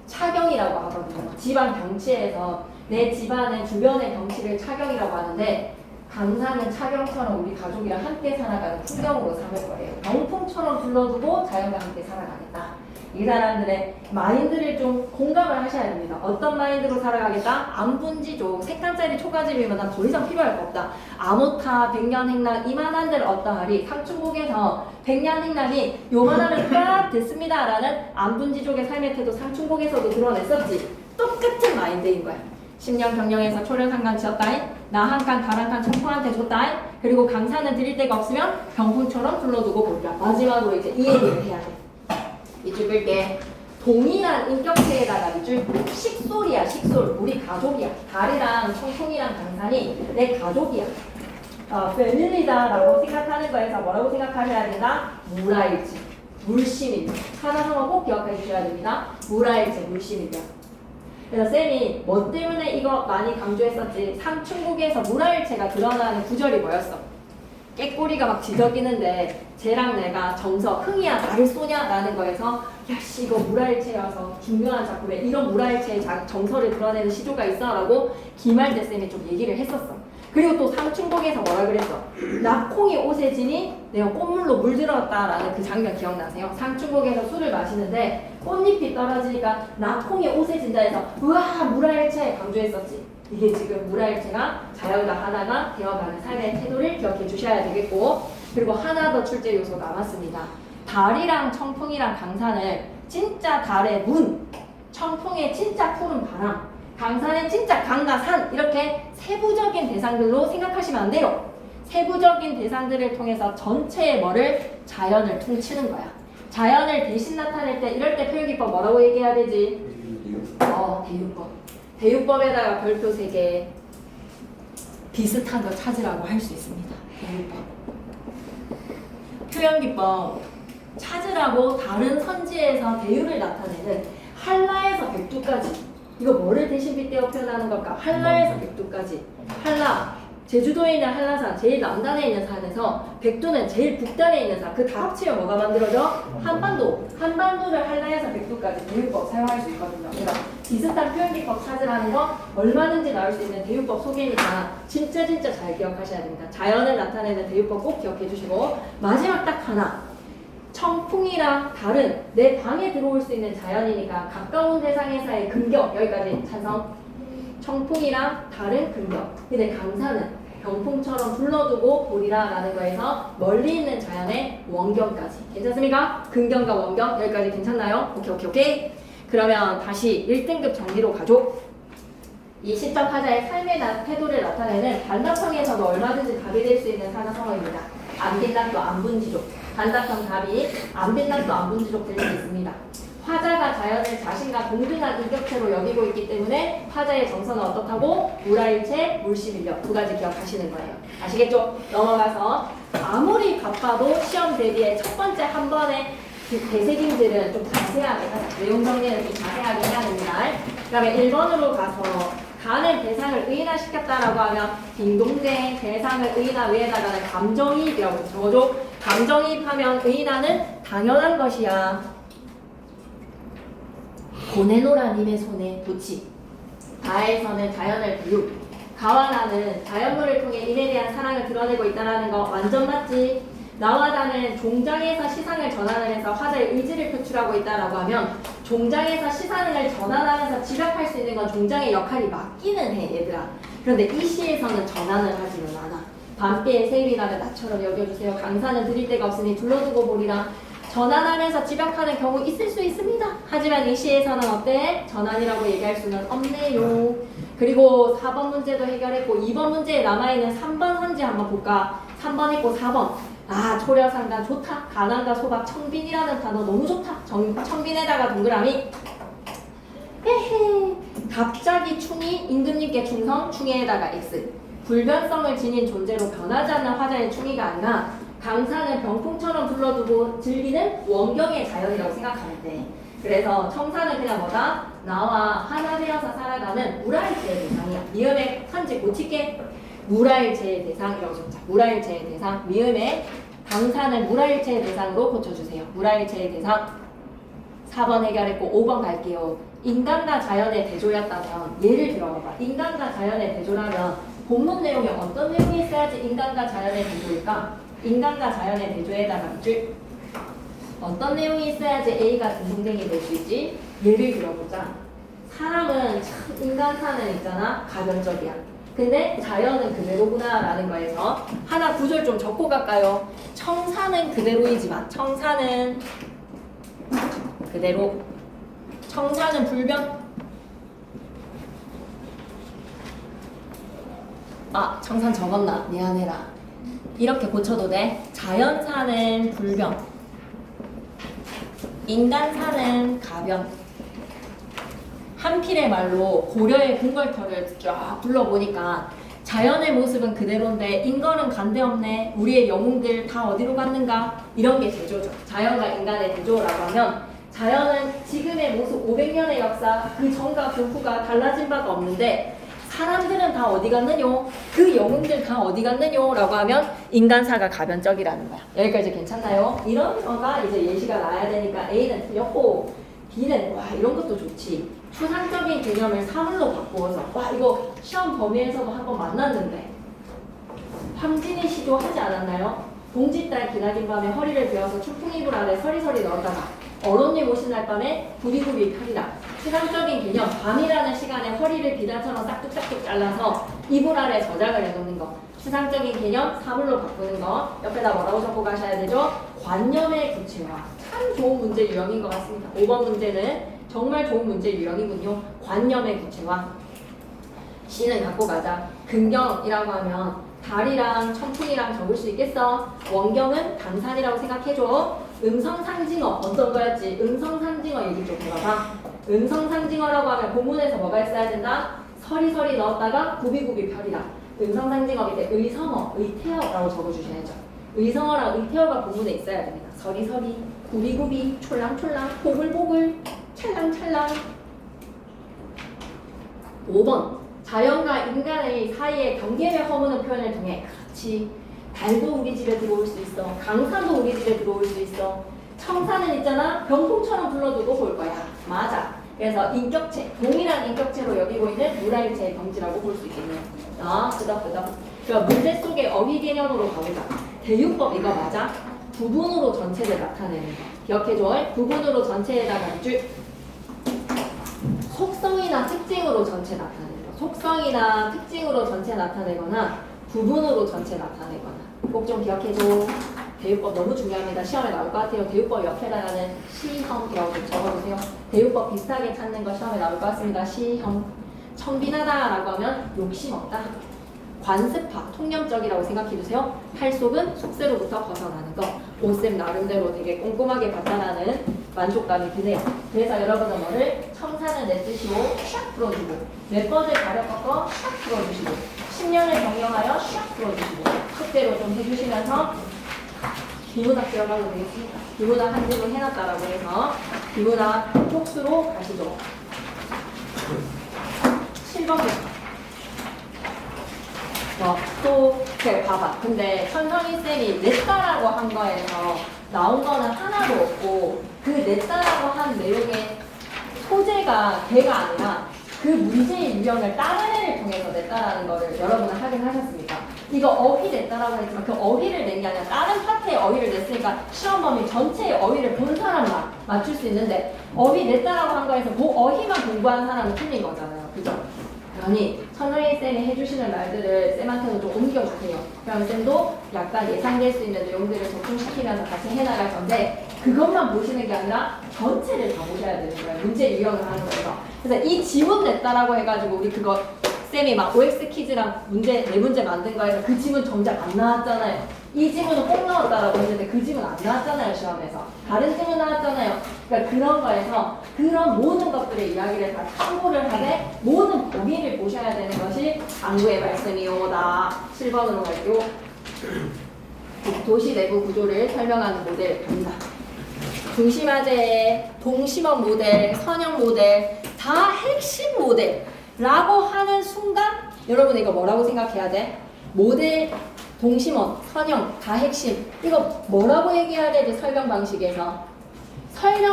차경이라고 하거든요. 집안 경치에서 내 집안의 주변의 경치를 차경이라고 하는데 강산은 차경처럼 우리 가족이랑 함께 살아가는 풍경으로 삼을 거예요. 병풍처럼 둘러두고 자연과 함께 살아가겠다. 이 사람들의 마인드를 좀 공감을 하셔야 됩니다. 어떤 마인드로 살아가겠다? 안분지족, 색깔짜리 초가집이면 난 더 이상 필요할 거 없다. 암호타, 백년행락, 이만한 데를 어떠하리? 상충곡에서 백년행락이 요만하면 딱 됐습니다 라는 안분지족의 삶의 태도 상충곡에서도 드러냈었지. 똑같은 마인드인 거야. 10년 경영에서 초련상관 지었다잉. 나 한 칸, 달 한 칸 청풍한테 줬다잉. 그리고 강산은 드릴 데가 없으면 병풍처럼 둘러두고 보리라. 마지막으로 이제 이 얘기를 해야 돼. 이줄 끌게. 동일한 인격체에다가 이줄 식솔이야. 식솔. 우리 가족이야. 달이랑 청풍이랑 강산이 내 가족이야. 패밀리다라고 생각하는 거에서 뭐라고 생각하셔야 된다? 물화일체. 물심입니다. 하나하나 꼭 기억해 주셔야 됩니다. 물화일체, 물심입니다. 그래서 쌤이 뭐 때문에 이거 많이 강조했었지? 상충곡에서 물화일체가 드러나는 구절이 뭐였어? 깨꼬리가 막 지저귀는데 쟤랑 내가 정서, 흥이야 나를 쏘냐라는 거에서 야씨 이거 물화일체여서 중요한 작품에 이런 물화일체의 정서를 드러내는 시조가 있어 라고 김할대 쌤이 좀 얘기를 했었어. 그리고 또 상충곡에서 뭐라 그랬어? 낙콩이 옷에 지니 내가 꽃물로 물들었다라는 그 장면 기억나세요? 상충곡에서 술을 마시는데 꽃잎이 떨어지니까 낙콩이 옷에 진다 해서 우와 물화일체 강조했었지. 이게 지금 물화일체가 자연과 하나가 되어가는 삶의 태도를 기억해 주셔야 되겠고, 그리고 하나 더 출제 요소 남았습니다. 달이랑 청풍이랑 강산을 진짜 달의 문, 청풍의 진짜 푸른 바람, 강산의 진짜 강과 산, 이렇게 세부적인 대상들로 생각하시면 안 돼요. 세부적인 대상들을 통해서 전체의 뭐를? 자연을 퉁치는 거야. 자연을 대신 나타낼 때 이럴 때 표현기법 뭐라고 얘기해야 되지? 대유법. 대유법에다가 별표 3개 비슷한 거 찾으라고 할 수 있습니다. 대유법. 표현기법 찾으라고 다른 선지에서 대유를 나타내는 한라에서 백두까지. 이거 뭐를 대신 빗대어 표현하는 걸까? 한라에서 백두까지. 한라, 제주도에 있는 한라산, 제일 남단에 있는 산에서 백두는 제일 북단에 있는 산. 그 다 합치면 뭐가 만들어져? 한반도. 한반도를 한라에서 백두까지 대유법 사용할 수 있거든요. 그래서 비슷한 표현기법 찾으라는 거 얼마든지 나올 수 있는 대유법 소개니까 진짜 잘 기억하셔야 됩니다. 자연을 나타내는 대유법 꼭 기억해 주시고, 마지막 딱 하나. 청풍이랑 달은 내 방에 들어올 수 있는 자연이니까 가까운 대상에서의 근격, 여기까지 찬성. 청풍이랑 달은 근격. 근데 강산은 병풍처럼 불러두고 보리라 라는 거에서 멀리 있는 자연의 원경까지. 괜찮습니까? 근경과 원경 여기까지 괜찮나요? 오케이. 그러면 다시 1등급 정리로 가죠. 이 시적 타자의 삶의 태도를 나타내는 단답형에서도 얼마든지 답이 될 수 있는 사자성어입니다. 안빈락도 안분지족. 단답형 답이 안빈락도 안분지족 될 수 있습니다. 화자가 자연을 자신과 동등한 인격체로 여기고 있기 때문에 화자의 정서는 어떻다고? 물화일체, 물심인력. 2가지 기억하시는 거예요. 아시겠죠? 넘어가서 아무리 바빠도 시험 대비에 첫 번째 한 번에 대세딩들은 좀 자세하게 하자. 내용 정리는 좀 자세하게 해야 됩니다. 그 다음에 1번으로 가서 가는 대상을 의인화시켰다라고 하면 딩동댕 대상을 의인화 위에다가는 감정이입이라고 적어줘. 감정이입하면 의인화는 당연한 것이야. 보내노라 님의 손에 도치. 가에서는 자연을 비유. 가와 나는 자연물을 통해 인에 대한 사랑을 드러내고 있다는 거 완전 맞지? 나와 나는 종장에서 시상을 전환을 해서 화자의 의지를 표출하고 있다라고 하면 종장에서 시상을 전환하면서 지각할 수 있는 건 종장의 역할이 맞기는 해 얘들아. 그런데 이 시에서는 전환을 하지는 않아. 밤비의 세일이라면 나처럼 여겨주세요. 강산은 드릴 데가 없으니 둘러두고 보리라. 전환하면서 지각하는 경우 있을 수 있습니다. 하지만 이 시에서는 어때? 전환이라고 얘기할 수는 없네요. 그리고 4번 문제도 해결했고 2번 문제에 남아있는 3번 선지 한번 볼까? 3번 했고 4번. 초려상간 좋다. 가난과 소박, 청빈이라는 단어 너무 좋다. 청빈에다가 동그라미. 헤헤. 갑자기 충이 임금님께 충성, 충에다가 X. 불변성을 지닌 존재로 변하지 않는 화자의 충이가 아니라 강산을 병풍처럼 둘러두고 즐기는 원경의 자연이라고 생각하면 돼. 그래서 청사는 그냥 뭐다? 나와 하나 되어서 살아가는 물화일체의 대상이야. 미음의 산지 고칠게. 물화일체의 대상이라고 적자. 물화일체의 대상. 미음의 강산을 물화일체의 대상으로 고쳐주세요. 물화일체의 대상. 4번 해결했고 5번 갈게요. 인간과 자연의 대조였다면 예를 들어봐봐. 인간과 자연의 대조라면 본문 내용에 어떤 내용이 있어야지 인간과 자연의 대조일까? 인간과 자연의 대조에다가 줄 어떤 내용이 있어야지 A가 등등등이 될 수 있지? 예를 들어보자. 사람은 참 인간사는 있잖아. 가변적이야. 근데 자연은 그대로구나 라는 거에서 하나 구절 좀 적고 갈까요? 청사는 그대로이지만 청사는 그대로 청사는 불변 아 청산 적었나? 미안해라. 이렇게 고쳐도 돼. 자연사는 불변 인간사는 가변. 한필의 말로 고려의 궁궐터를 쫙 둘러보니까 자연의 모습은 그대로인데 인간은 간데없네. 우리의 영웅들 다 어디로 갔는가? 이런 게 대조죠. 자연과 인간의 대조라고 하면 자연은 지금의 모습 500년의 역사 그 전과 그 후가 달라진 바가 없는데 사람들은 다 어디 갔느뇨? 그 영웅들 다 어디 갔느뇨? 라고 하면 인간사가 가변적이라는 거야. 여기까지 괜찮나요? 이런 거가 이제 예시가 나야 되니까 A는 틀렸고 B는 와 이런 것도 좋지. 추상적인 개념을 사물로 바꾸어서 와 이거 시험 범위에서도 한번 만났는데 황진이 시도 하지 않았나요? 동짓달 기나긴 밤에 허리를 베어서 추풍 이불 안에 서리서리 넣었다가 어른님 오신 날 밤에 부비부비 펴리라. 추상적인 개념 밤이라는 시간에 허리를 비단처럼 싹둑싹둑 잘라서 이불 아래 저장을 해놓는 거. 추상적인 개념 사물로 바꾸는 거. 옆에다 뭐라고 적고 가셔야 되죠? 관념의 구체화. 참 좋은 문제 유형인 것 같습니다. 5번 문제는 정말 좋은 문제 유형이군요. 관념의 구체화. C는 갖고 가자. 근경이라고 하면 달이랑 천풍이랑 적을 수 있겠어? 원경은 강산이라고 생각해줘. 음성상징어 어떤 거였지? 음성상징어 얘기 좀 해봐봐. 음성상징어라고 하면 본문에서 뭐가 있어야 된다? 서리서리 넣었다가 구비구비 펴리라. 음성상징어 밑에 의성어, 의태어라고 적어주셔야죠. 의성어랑 의태어가 본문에 있어야 됩니다. 서리서리, 구비구비, 촐랑촐랑, 보글보글, 찰랑찰랑. 5번 자연과 인간의 사이의 경계를 허무는 표현을 통해 그렇지. 달도 우리 집에 들어올 수 있어. 강산도 우리 집에 들어올 수 있어. 청사는 있잖아. 병풍처럼 불러두고 볼 거야. 맞아. 그래서 인격체, 동일한 인격체로 여기고 있는 물화일체의 경지라고 볼 수 있겠네요. 끄덕끄덕. 그럼 문제 속의 어휘 개념으로 가보자. 대유법 이거 맞아? 부분으로 전체를 나타내는 거. 기억해줘. 부분으로 전체에다가 줄 속성이나 특징으로 전체 나타내는 거. 속성이나 특징으로 전체 나타내거나 부분으로 전체 나타내거나. 꼭 좀 기억해줘. 대유법 너무 중요합니다. 시험에 나올 것 같아요. 대유법 옆에다가는 시험이라고 좀 적어주세요. 대유법 비슷하게 찾는 거 시험에 나올 것 같습니다. 시험. 청빈하다라고 하면 욕심 없다. 관습화, 통념적이라고 생각해주세요. 팔속은 속세로부터 벗어나는 거. 오쌤 나름대로 되게 꼼꼼하게 봤다라는 만족감이 드네요. 그래서 여러분은 뭐를 청사는 내 뜻이고 샥 풀어주고 몇 번을 가려 꺾어 샥 풀어주시고 10년을 경영하여 샥 풀어주시고 숙제로 좀 해주시면서 비문학 들어가도 되겠습니다. 비문학 한 줄로 해놨다라고 해서 비문학 폭수로 가시죠. 7번부터 또 봐봐. 근데 천성희 쌤이 냈다라고 한 거에서 나온 거는 하나도 없고 그 냈다라고 한 내용의 소재가 걔가 아니라 그 문제의 유형을 다른 애를 통해서 냈다라는 거를 여러분은 확인하셨습니까? 이거 어휘 냈다라고 했지만 그 어휘를 낸 게 아니라 다른 파트의 어휘를 냈으니까 시험 범위 전체의 어휘를 본 사람만 맞출 수 있는데 어휘 냈다라고 한 거에서 그 어휘만 공부한 사람은 틀린 거잖아요. 그죠? 그러니 천성희 쌤이 해주시는 말들을 쌤한테도 좀 옮겨주세요. 그럼 쌤도 약간 예상될 수 있는 내용들을 적중시키면서 같이 해나갈 건데 그것만 보시는 게 아니라 전체를 다 보셔야 되는 거예요. 문제 유형을 하는 거에서. 그래서 이 지문 냈다라고 해가지고 우리 그거 쌤이 막 OX 퀴즈랑 문제, 네 문제 만든 거에서 그 지문 정작 안 나왔잖아요. 이 지문은 꼭 나왔다라고 했는데 그 지문 안 나왔잖아요, 시험에서. 다른 지문 나왔잖아요. 그러니까 그런 거에서 그런 모든 것들의 이야기를 다 참고를 하되 모든 범위를 보셔야 되는 것이 강구의 말씀이오다. 7번으로 갈게요. 도시 내부 구조를 설명하는 모델 갑니다. 중심화재, 동심원 모델, 선형 모델 다 핵심 모델라고 하는 순간 여러분 이거 뭐라고 생각해야 돼? 모델, 동심원, 선형 다 핵심. 이거 뭐라고 얘기해야 되지? 설명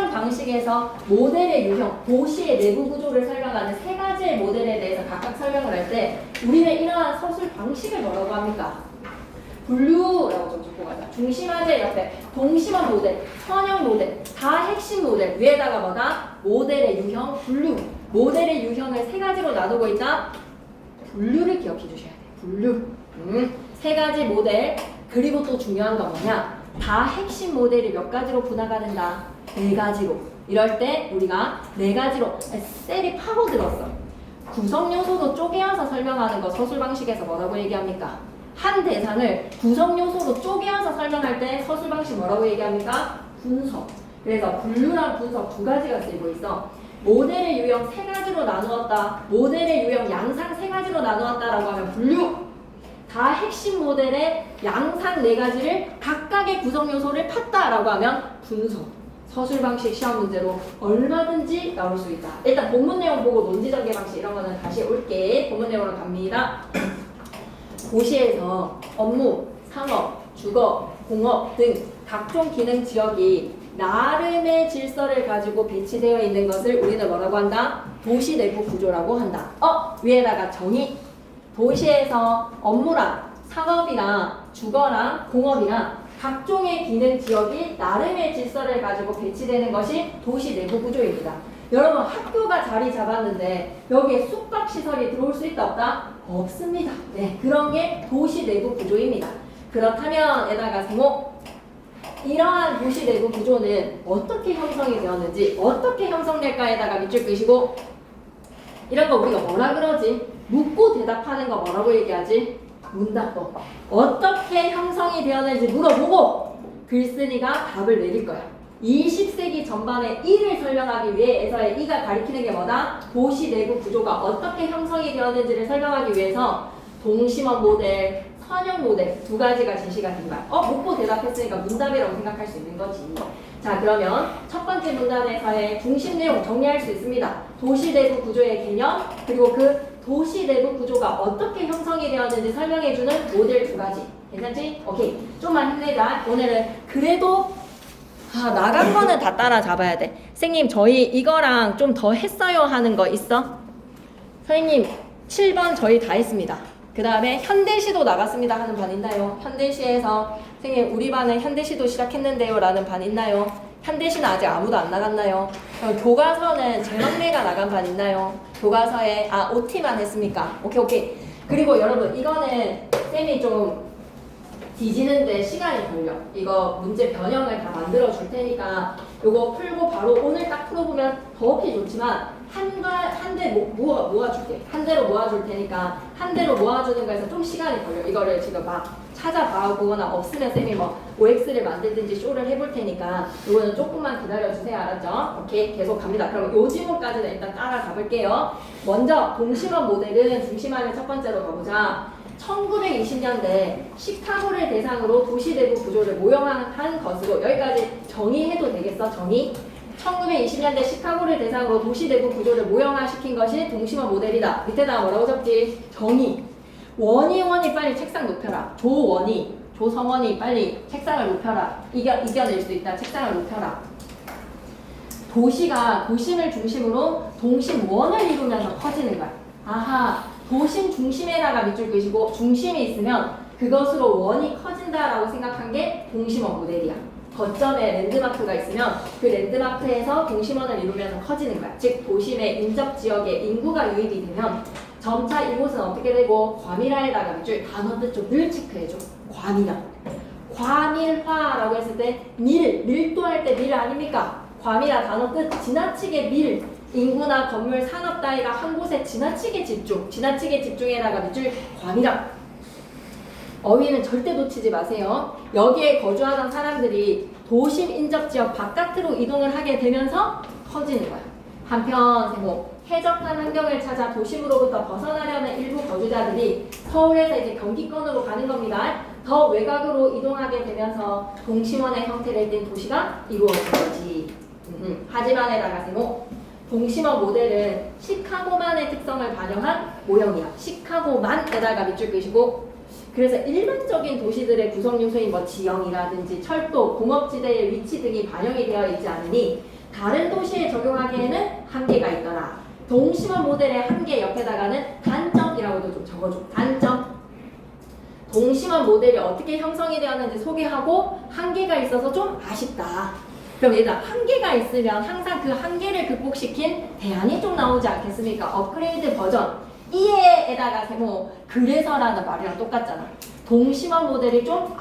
방식에서 모델의 유형, 도시의 내부 구조를 설명하는 세 가지의 모델에 대해서 각각 설명을 할 때 우리는 이러한 서술 방식을 뭐라고 합니까? 분류라고 좀 적고 가자. 중심화재 옆에 동심원 모델, 선형 모델, 다 핵심 모델, 위에다가 뭐다? 모델의 유형, 분류. 모델의 유형을 세 가지로 나누고 있다. 분류를 기억해 주셔야 돼. 분류. 세 가지 모델. 그리고 또 중요한 건 뭐냐? 다 핵심 모델이 몇 가지로 분화가 된다? 네 가지로. 이럴 때 우리가 네 가지로 셀이 파고들었어. 구성 요소도 쪼개어서 설명하는 거 서술 방식에서 뭐라고 얘기합니까? 한 대상을 구성 요소로 쪼개어서 설명할 때 서술 방식 뭐라고 얘기합니까? 분석. 그래서 분류랑 분석 두 가지가 쓰이고 있어. 모델의 유형 세 가지로 나누었다. 모델의 유형 양상 세 가지로 나누었다라고 하면 분류. 다 핵심 모델의 양상 네 가지를 각각의 구성 요소를 팠다라고 하면 분석. 서술 방식 시험 문제로 얼마든지 나올 수 있다. 일단 본문 내용 보고 논지 전개 방식 이런 거는 다시 올게. 본문 내용으로 갑니다. 도시에서 업무, 상업, 주거, 공업 등 각종 기능 지역이 나름의 질서를 가지고 배치되어 있는 것을 우리는 뭐라고 한다? 도시 내부 구조라고 한다. 위에다가 정의. 도시에서 업무랑 상업이랑 주거랑 공업이랑 각종의 기능 지역이 나름의 질서를 가지고 배치되는 것이 도시 내부 구조입니다. 여러분 학교가 자리 잡았는데 여기에 숙박시설이 들어올 수 있다 없다? 없습니다. 네, 그런 게 도시 내부 구조입니다. 그렇다면 에다가 세모. 이러한 도시 내부 구조는 어떻게 형성이 되었는지 어떻게 형성될까에다가 밑줄 끄시고 이런 거 우리가 뭐라 그러지? 묻고 대답하는 거 뭐라고 얘기하지? 문답법. 어떻게 형성이 되었는지 물어보고 글쓴이가 답을 내릴 거야. 20세기 전반의 이를 설명하기 위해서의 이가 가리키는 게 뭐다? 도시 내부 구조가 어떻게 형성이 되었는지를 설명하기 위해서 동심원 모델, 선형 모델 두 가지가 제시가 된 거야. 묻고 대답했으니까 문답이라고 생각할 수 있는 거지. 자, 그러면 첫 번째 문단에서의 중심 내용 정리할 수 있습니다. 도시 내부 구조의 개념, 그리고 그 도시 내부 구조가 어떻게 형성이 되었는지 설명해주는 모델 두 가지. 괜찮지? 오케이. 좀만 힘내자. 오늘은 그래도 나간 거는 다 따라잡아야 돼. 선생님, 저희 이거랑 좀 더 했어요 하는 거 있어? 선생님, 7번 저희 다 했습니다. 그 다음에 현대시도 나갔습니다 하는 반 있나요? 현대시에서 선생님 우리 반은 현대시도 시작했는데요 라는 반 있나요? 현대시는 아직 아무도 안 나갔나요? 교과서는 제 막내가 나간 반 있나요? 교과서에 OT만 했습니까? 오케이. 그리고 여러분 이거는 쌤이 좀 뒤지는데 시간이 걸려. 이거 문제 변형을 다 만들어 줄 테니까 이거 풀고 바로 오늘 딱 풀어보면 더욱이 좋지만 한 대 모아줄게. 한 대로 모아줄 테니까 한 대로 모아주는 거에서 좀 시간이 걸려. 이거를 지금 막 찾아봐보거나 없으면 쌤이 뭐 OX를 만들든지 쇼를 해볼 테니까 이거는 조금만 기다려주세요. 알았죠? 오케이. 계속 갑니다. 그럼 요 지문까지는 일단 따라가볼게요. 먼저 동심원 모델은 중심화를 첫 번째로 가보자. 1920년대 시카고를 대상으로 도시 내부 구조를 모형한 것으로 여기까지 정의해도 되겠어? 정의? 1920년대 시카고를 대상으로 도시 내부 구조를 모형화시킨 것이 동심원 모델이다. 밑에다가 뭐라고 적지? 정의. 원이 빨리 책상 높여라. 조성원이 빨리 책상을 높여라. 이겨낼 수 있다. 책상을 높여라. 도시가 도심을 중심으로 동심원을 이루면서 커지는 거야. 도심 중심에다가 밑줄 그시고 중심이 있으면 그것으로 원이 커진다라고 생각한 게 동심원 모델이야. 거점에 랜드마크가 있으면 그 랜드마크에서 동심원을 이루면서 커지는 거야. 즉 도심의 인접 지역에 인구가 유입이 되면 점차 이곳은 어떻게 되고 과밀화에다가 밑줄 단어 뜻 좀 늘 체크해줘. 과밀화라고 했을 때 밀도할 때 밀 아닙니까? 과밀화 단어 뜻 지나치게 밀. 인구나 건물, 산업 따위가 한 곳에 지나치게 집중에다가 밑줄 과밀화. 어휘는 절대 놓치지 마세요. 여기에 거주하던 사람들이 도심 인접 지역 바깥으로 이동을 하게 되면서 커지는 거야. 한편 해적한 환경을 찾아 도심으로부터 벗어나려는 일부 거주자들이 서울에서 이제 경기권으로 가는 겁니다. 더 외곽으로 이동하게 되면서 동심원의 형태를 띈 도시가 이루어진 거지. 하지만에다가 세모. 동심원 모델은 시카고만의 특성을 반영한 모형이야. 시카고만에다가 밑줄 끄시고. 그래서 일반적인 도시들의 구성 요소인 뭐 지형이라든지 철도, 공업지대의 위치 등이 반영이 되어 있지 않으니 다른 도시에 적용하기에는 한계가 있더라. 동심원 모델의 한계 옆에다가는 단점이라고도 좀 적어줘. 단점. 동심원 모델이 어떻게 형성이 되었는지 소개하고 한계가 있어서 좀 아쉽다. 그럼 얘들아, 한계가 있으면 항상 그 한계를 극복시킨 대안이 좀 나오지 않겠습니까? 업그레이드 버전 2에다가 세모 그래서라는 말이랑 똑같잖아. 동심원 모델이 좀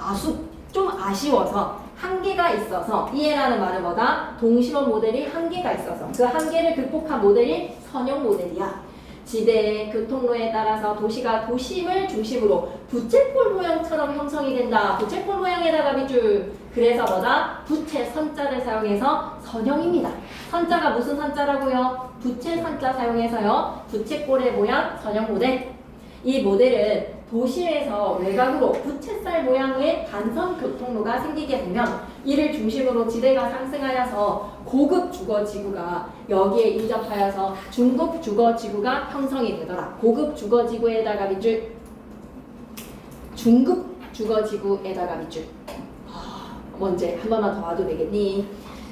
아쉬워서 한계가 있어서 2에라는 말은 뭐다? 동심원 모델이 한계가 있어서 그 한계를 극복한 모델이 선형 모델이야. 지대의 교통로에 따라서 도시가 도심을 중심으로 부채꼴 모형처럼 형성이 된다. 부채꼴 모양에다가 밑줄. 그래서 뭐다? 부채 선자를 사용해서 선형입니다. 선자가 무슨 선자라고요? 부채 선자 사용해서요. 부채꼴의 모양 선형 모델. 이 모델은 도시에서 외곽으로 부채살 모양의 단선 교통로가 생기게 되면 이를 중심으로 지대가 상승하여서 고급 주거지구가 여기에 인접하여서 중급 주거지구가 형성이 되더라. 고급 주거지구에다가 밑줄. 중급 주거지구에다가 밑줄. 먼저 한 번만 더 와도 되겠니?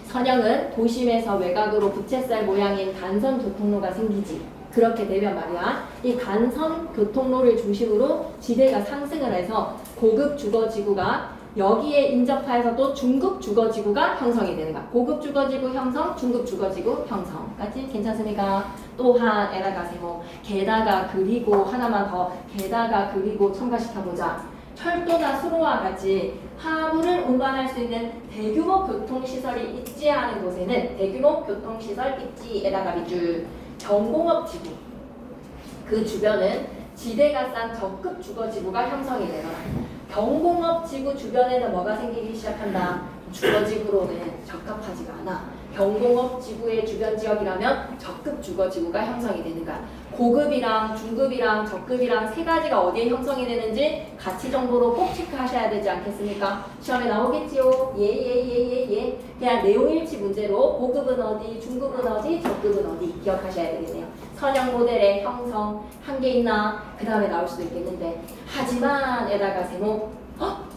선형은 도심에서 외곽으로 부채살 모양인 단선 교통로가 생기지. 그렇게 되면 말이야, 이 단선 교통로를 중심으로 지대가 상승을 해서 고급 주거지구가 여기에 인접하여서 또 중급 주거지구가 형성이 되는 거야. 고급 주거지구 형성, 중급 주거지구 형성까지 괜찮습니까? 또한 에다가 세모 게다가 그리고 하나만 더 게다가 그리고 첨가시켜보자. 철도나 수로와 같이 화물을 운반할 수 있는 대규모 교통시설이 있지 않은 곳에는 대규모 교통시설 있지에다가 밑줄. 경공업 지구 그 주변은 지대가 싼 적급 주거지구가 형성이 되더라. 경공업 지구 주변에는 뭐가 생기기 시작한다. 주거지구로는 적합하지가 않아. 경공업 지구의 주변 지역이라면 적급 주거지구가 형성이 되는 거야. 고급이랑 중급이랑 적급이랑 세 가지가 어디에 형성이 되는지 가치 정보로 꼭 체크하셔야 되지 않겠습니까? 시험에 나오겠지요? 예. 그냥 내용일치 문제로 고급은 어디, 중급은 어디, 적급은 어디 기억하셔야 되겠네요. 선형 모델의 형성, 한계 있나? 그 다음에 나올 수도 있겠는데 하지만 에다가 세모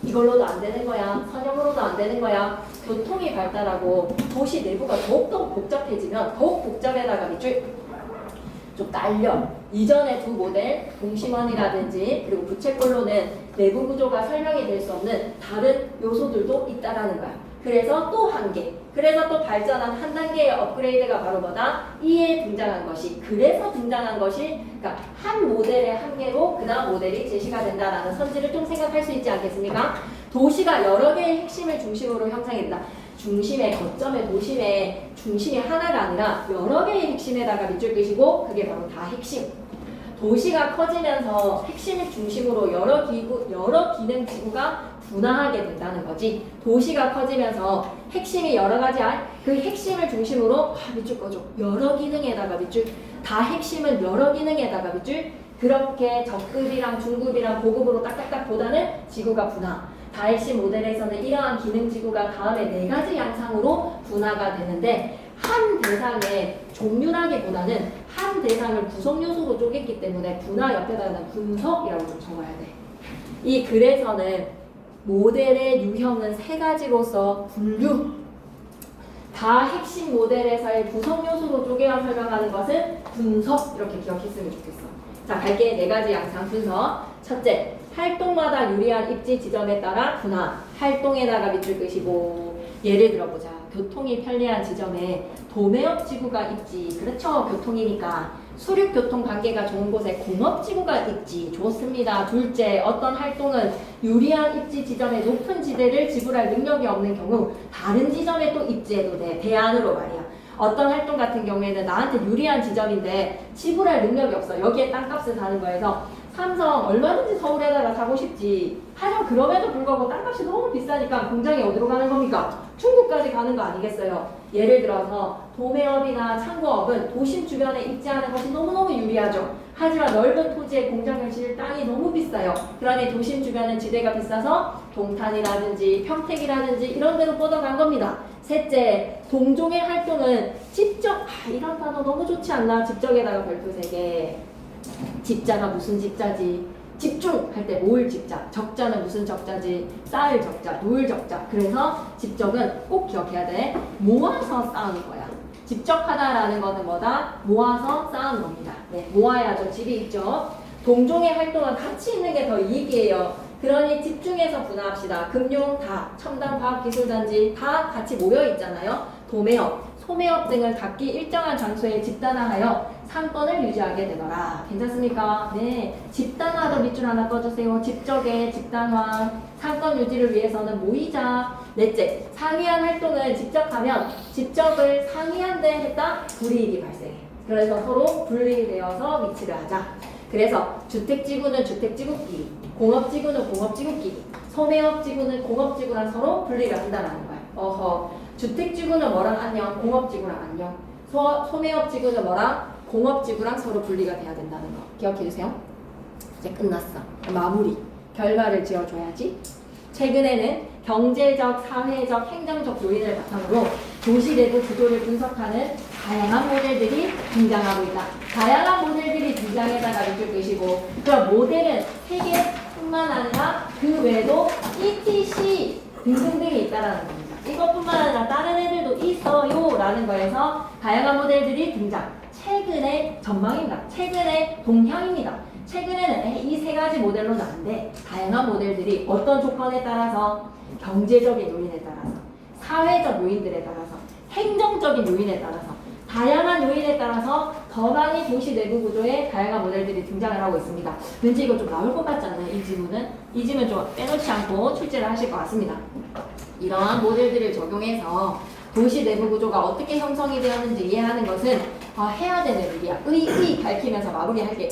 이걸로도 안 되는 거야. 선형으로도 안 되는 거야. 교통이 발달하고 도시 내부가 더욱더 복잡해지면 더욱 복잡에다가 밑줄 좀 딸려. 이전의 두 모델 동심원이라든지 그리고 부채꼴로는 내부 구조가 설명이 될 수 없는 다른 요소들도 있다라는 거야. 그래서 또 한계. 그래서 또 발전한 한 단계의 업그레이드가 바로 뭐다? 이에 등장한 것이. 그래서 등장한 것이 그러니까 한 모델의 한계로 그 다음 모델이 제시가 된다라는 선지를 좀 생각할 수 있지 않겠습니까? 도시가 여러 개의 핵심을 중심으로 형성이 된다. 중심의 거점의 도심의 중심이 하나가 아니라 여러 개의 핵심에다가 밑줄 끄시고 그게 바로 다 핵심. 도시가 커지면서 핵심을 중심으로 여러 기능 지구가 분화하게 된다는 거지. 도시가 커지면서 핵심이 여러 가지 그 핵심을 중심으로 밑줄 꺼줘. 여러 기능에다가 밑줄. 다 핵심은 여러 기능에다가 밑줄. 그렇게 적급이랑 중급이랑 고급으로 딱딱딱 보다는 지구가 분화. 다핵심 모델에서는 이러한 기능 지구가 다음에 네 가지 양상으로 분화가 되는데 한 대상의 종류라기보다는 한 대상을 구성 요소로 쪼갰기 때문에 분화 옆에다가는 분석이라고 좀 적어야 돼. 이 글에서는 모델의 유형은 세 가지로서 분류. 다 핵심 모델에서의 구성 요소로 쪼개어 설명하는 것은 분석. 이렇게 기억했으면 좋겠어. 자, 갈게. 네 가지 양상 분석. 첫째, 활동마다 유리한 입지 지점에 따라 분화. 활동에다가 밑줄 끄시고 예를 들어보자. 교통이 편리한 지점에 도매업 지구가 있지. 그렇죠. 교통이니까. 수륙교통 관계가 좋은 곳에 공업지구가 있지. 좋습니다. 둘째, 어떤 활동은 유리한 입지 지점에 높은 지대를 지불할 능력이 없는 경우 다른 지점에 또 입지해도 돼. 대안으로 말이야. 어떤 활동 같은 경우에는 나한테 유리한 지점인데 지불할 능력이 없어. 여기에 땅값을 사는 거에서 삼성 얼마든지 서울에다가 사고 싶지. 하지만 그럼에도 불구하고 땅값이 너무 비싸니까 공장이 어디로 가는 겁니까? 중국까지 가는 거 아니겠어요? 예를 들어서 도매업이나 창고업은 도심 주변에 입지하는 것이 너무너무 유리하죠. 하지만 넓은 토지에 공장을 지을 땅이 너무 비싸요. 그러니 도심 주변은 지대가 비싸서 동탄이라든지 평택이라든지 이런 데로 뻗어간 겁니다. 셋째, 동종의 활동은 집적, 이런 단어 너무 좋지 않나? 집적에다가 별표 3개. 집자가 무슨 집자지? 집중할 때 모을 집자, 적자는 무슨 적자지? 쌓을 적자, 놓을 적자. 그래서 집적은 꼭 기억해야 돼. 모아서 쌓은 거야. 집적하다라는 거는 뭐다? 모아서 쌓은 겁니다. 네, 모아야죠. 집이 있죠. 동종의 활동은 같이 있는 게 더 이익이에요. 그러니 집중해서 분화합시다. 금융 다, 첨단 과학기술단지 다 같이 모여 있잖아요. 도매업, 소매업 등을 각기 일정한 장소에 집단화하여 상권을 유지하게 되더라. 괜찮습니까? 네. 집단화도 밑줄 하나 떠주세요. 집적의 집단화. 상권 유지를 위해서는 모이자. 넷째, 상이한 활동을 직접 하면 집적을 상이한 데 했다? 불이익이 발생해. 그래서 서로 분리되어서 위치를 하자. 그래서 주택지구는 주택지구끼리, 공업지구는 공업지구끼리, 소매업지구는 공업지구랑 서로 분리를 한다는 거야. 어허. 주택지구는 뭐랑 안녕? 공업지구랑 안녕. 소매업지구는 뭐랑? 공업지구랑 서로 분리가 돼야 된다는 거. 기억해주세요. 이제 끝났어. 마무리. 결과를 지어줘야지. 최근에는 경제적, 사회적, 행정적 요인을 바탕으로 도시 내부 구조를 분석하는 다양한 모델들이 등장하고 있다. 다양한 모델들이 등장에다가 이쪽 계시고, 그럼 모델은 세계뿐만 아니라 그 외에도 ETC 등등등이 있다라는 겁니다. 이것뿐만 아니라 다른 애들도 있어요 라는 거에서 다양한 모델들이 등장. 최근의 전망입니다. 최근의 동향입니다. 최근에는 이 3가지 모델로는 안 돼. 다양한 모델들이 어떤 조건에 따라서, 경제적인 요인에 따라서, 사회적 요인들에 따라서, 행정적인 요인에 따라서, 다양한 요인에 따라서 더 많이 도시 내부 구조에 다양한 모델들이 등장을 하고 있습니다. 왠지 이거 좀 나올 것 같지 않나요? 이 지문은? 이 지문 좀 빼놓지 않고 출제를 하실 것 같습니다. 이러한 모델들을 적용해서 도시 내부 구조가 어떻게 형성이 되었는지 이해하는 것은 해야 되는 일이야. 밝히면서 마무리할게.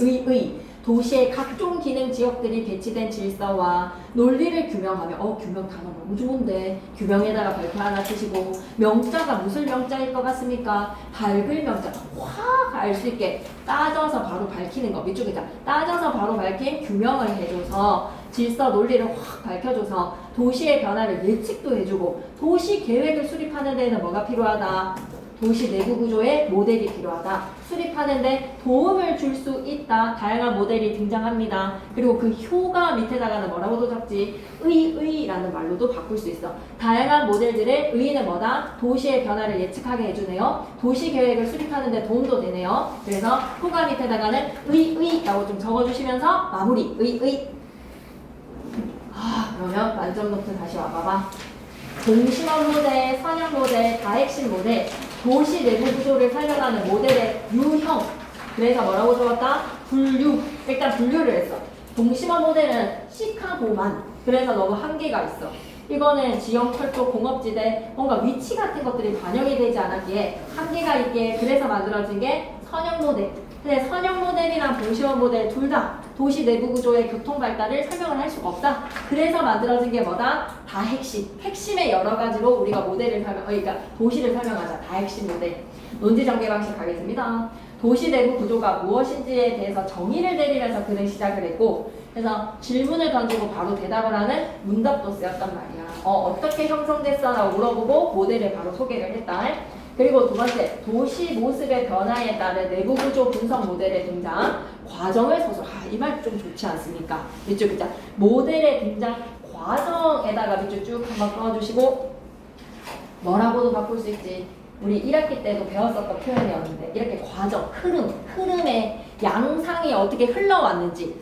도시의 각종 기능 지역들이 배치된 질서와 논리를 규명하며 규명 단어 너무 좋은데 규명에다가 별표 하나 쓰시고 명자가 무슨 명자일 것 같습니까? 밝을 명자. 확 알 수 있게 따져서 바로 밝히는 거. 밑쪽에다 따져서 바로 밝힌 규명을 해줘서 질서 논리를 확 밝혀줘서 도시의 변화를 예측도 해주고 도시 계획을 수립하는 데는 뭐가 필요하다? 도시 내부 구조의 모델이 필요하다. 수립하는데 도움을 줄 수 있다. 다양한 모델이 등장합니다. 그리고 그 효가 밑에다가는 뭐라고도 적지? 의라는 말로도 바꿀 수 있어. 다양한 모델들의 의는 뭐다? 도시의 변화를 예측하게 해주네요. 도시 계획을 수립하는데 도움도 되네요. 그래서 효가 밑에다가는 의라고 좀 적어주시면서 마무리. 그러면 만점 노트 다시 와봐봐. 동심원 모델, 선형 모델, 다핵심 모델, 도시 내부 구조를 설명하는 모델의 유형. 그래서 뭐라고 적었다? 분류. 일단 분류를 했어. 동심원 모델은 시카고만. 그래서 너무 한계가 있어. 이거는 지형, 철도, 공업지대, 뭔가 위치 같은 것들이 반영이 되지 않았기에 한계가 있기에 그래서 만들어진 게 선형 모델. 근데 선형 모델이랑 동심원 모델 둘 다 도시 내부 구조의 교통 발달을 설명을 할 수가 없다. 그래서 만들어진 게 뭐다? 다핵심. 핵심의 여러 가지로 우리가 모델을 그러니까 도시를 설명하자. 다핵심 모델. 논지 전개 방식 가겠습니다. 도시 내부 구조가 무엇인지에 대해서 정의를 내리면서 그는 시작을 했고, 그래서 질문을 던지고 바로 대답을 하는 문답도 쓰였단 말이야. 어떻게 형성됐어? 라고 물어보고 모델을 바로 소개를 했다. 그리고 두 번째, 도시 모습의 변화에 따른 내부 구조 분석 모델의 등장, 과정을 서술. 이 말 좀 좋지 않습니까? 밑줄 글자. 모델의 등장 과정에다가 밑줄 쭉 한번 그어주시고, 뭐라고도 바꿀 수 있지. 우리 1학기 때도 배웠었던 표현이었는데, 이렇게 과정, 흐름의 양상이 어떻게 흘러왔는지.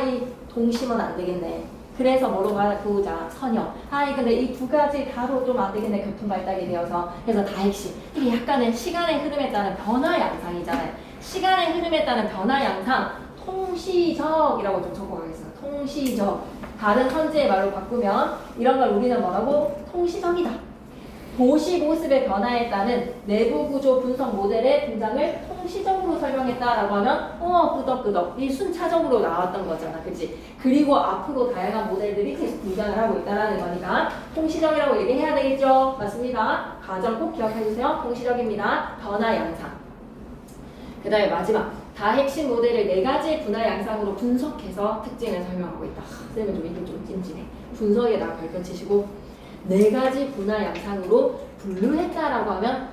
이 동심은 안 되겠네. 그래서 뭐로 바꾸자? 선형. 근데 이 두 가지 다로 좀 안 되겠네. 교통 발달이 되어서. 그래서 다핵심. 이게 약간은 시간의 흐름에 따른 변화 양상이잖아요. 시간의 흐름에 따른 변화 양상, 통시적이라고 좀 적어가겠습니다. 통시적. 다른 선지의 말로 바꾸면 이런 걸 우리는 뭐라고? 통시적이다. 도시 모습의 변화에 따른 내부 구조 분석 모델의 등장을 통시적으로 설명했다라고 하면 끄덕끄덕 이 순차적으로 나왔던 거잖아, 그치? 그리고 앞으로 다양한 모델들이 계속 등장을 하고 있다라는 거니까 통시적이라고 얘기해야 되겠죠? 맞습니다. 가정 꼭 기억해주세요. 통시적입니다. 변화 양상. 그 다음에 마지막 다 핵심 모델을 4가지의 분할 양상으로 분석해서 특징을 설명하고 있다. 쌤은 좀 이게 좀 찜찜해. 분석에다가 발표치시고 4가지 분할 양상으로 분류했다라고 하면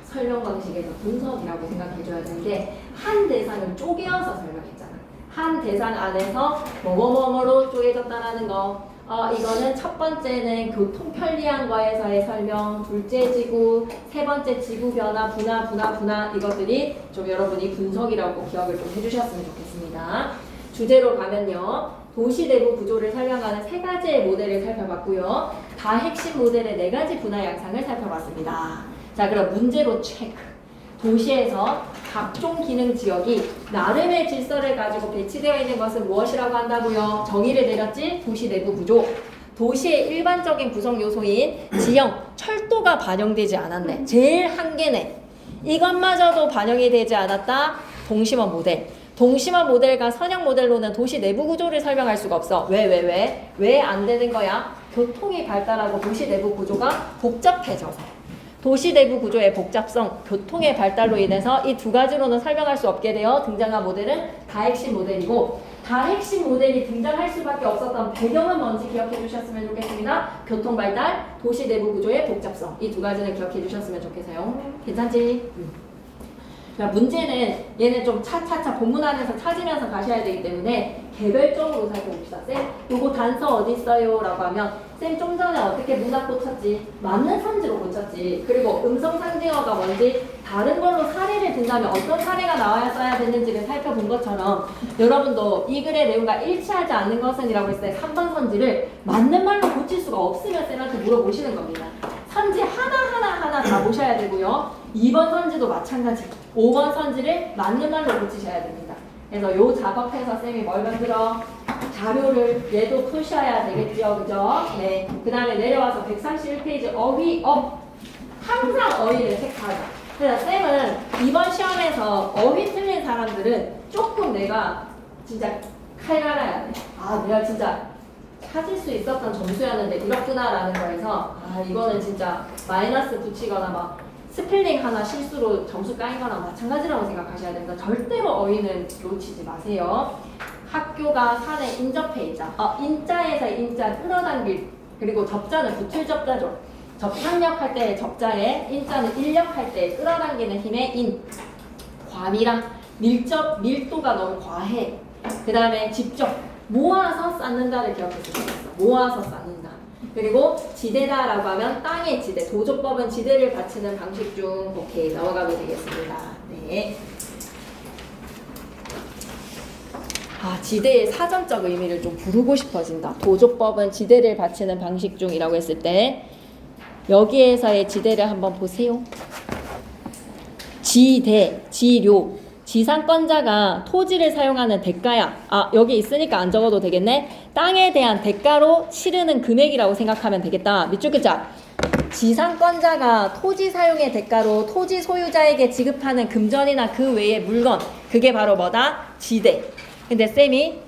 설명 방식에서 분석이라고 생각해줘야 되는 게 한 대상을 쪼개어서 설명했잖아. 한 대상 안에서 뭐뭐뭐뭐로 쪼개졌다라는 거. 이거는 첫 번째는 교통 편리한 거에서의 설명, 둘째 지구, 세 번째 지구 변화, 분화 이것들이 좀 여러분이 분석이라고 기억을 좀 해주셨으면 좋겠습니다. 주제로 가면요. 도시 내부 구조를 설명하는 3가지의 모델을 살펴봤고요. 다 핵심 모델의 4가지 분할 양상을 살펴봤습니다. 자, 그럼 문제로 체크. 도시에서 각종 기능 지역이 나름의 질서를 가지고 배치되어 있는 것은 무엇이라고 한다고요? 정의를 내렸지? 도시 내부 구조. 도시의 일반적인 구성 요소인 지형, 철도가 반영되지 않았네. 제일 한계네. 이것마저도 반영이 되지 않았다. 동심원 모델. 동심원 모델과 선형 모델로는 도시 내부 구조를 설명할 수가 없어. 왜 안 되는 거야? 교통이 발달하고 도시 내부 구조가 복잡해져서. 도시 내부 구조의 복잡성, 교통의 발달로 인해서 이 2가지로는 설명할 수 없게 되어 등장한 모델은 다 핵심 모델이고, 다 핵심 모델이 등장할 수밖에 없었던 배경은 뭔지 기억해 주셨으면 좋겠습니다. 교통 발달, 도시 내부 구조의 복잡성. 이 2가지는 기억해 주셨으면 좋겠어요. 괜찮지? 문제는 얘는 좀 차차차 본문 안에서 찾으면서 가셔야 되기 때문에 개별적으로 살펴봅시다. 쌤, 요거 단서 어디 있어요? 라고 하면 쌤 좀 전에 어떻게 문학 고쳤지? 맞는 선지로 고쳤지. 그리고 음성상징어가 뭔지 다른 걸로 사례를 든다면 어떤 사례가 나와야 써야 되는지를 살펴본 것처럼 여러분도 이 글의 내용과 일치하지 않는 것은 이라고 했을 때 3번 선지를 맞는 말로 고칠 수가 없으면 쌤한테 물어보시는 겁니다. 선지 하나 다 보셔야 되고요. 2번 선지도 마찬가지. 5번 선지를 맞는 말로 고치셔야 됩니다. 그래서 요 작업해서 쌤이 뭘 만들어? 자료를 얘도 푸셔야 되겠죠. 그죠? 네. 그 다음에 내려와서 131페이지 어휘, 항상 어휘를 체크하자. 그래서 쌤은 이번 시험에서 어휘 틀린 사람들은 조금 내가 진짜 칼 갈아야 돼. 내가 진짜 찾을 수 있었던 점수였는데 이렇구나라는 거에서 이거는 진짜 마이너스 붙이거나 막 스펠링 하나 실수로 점수 까인 거나 마찬가지라고 생각하셔야 됩니다. 절대로 어휘는 놓치지 마세요. 학교가 산에 인접해 있다. 인자에서 인자 끌어당길, 그리고 접자는 붙을 접자죠. 접착력 할 때 접자에, 인자는 인력할 때 끌어당기는 힘의 인. 과밀한 밀도가 너무 과해. 그 다음에 직접 모아서 쌓는다를 기억해 주시겠어. 모아서 쌓는다. 그리고 지대다라고 하면 땅의 지대, 도조법은 지대를 받치는 방식 중 오케이 넘어가면 되겠습니다. 네. 지대의 사전적 의미를 좀 부르고 싶어진다. 도조법은 지대를 받치는 방식 중이라고 했을 때 여기에서의 지대를 한번 보세요. 지대, 지료. 지상권자가 토지를 사용하는 대가야. 여기 있으니까 안 적어도 되겠네. 땅에 대한 대가로 치르는 금액이라고 생각하면 되겠다. 밑줄 글자. 지상권자가 토지 사용의 대가로 토지 소유자에게 지급하는 금전이나 그 외의 물건. 그게 바로 뭐다? 지대. 근데 쌤이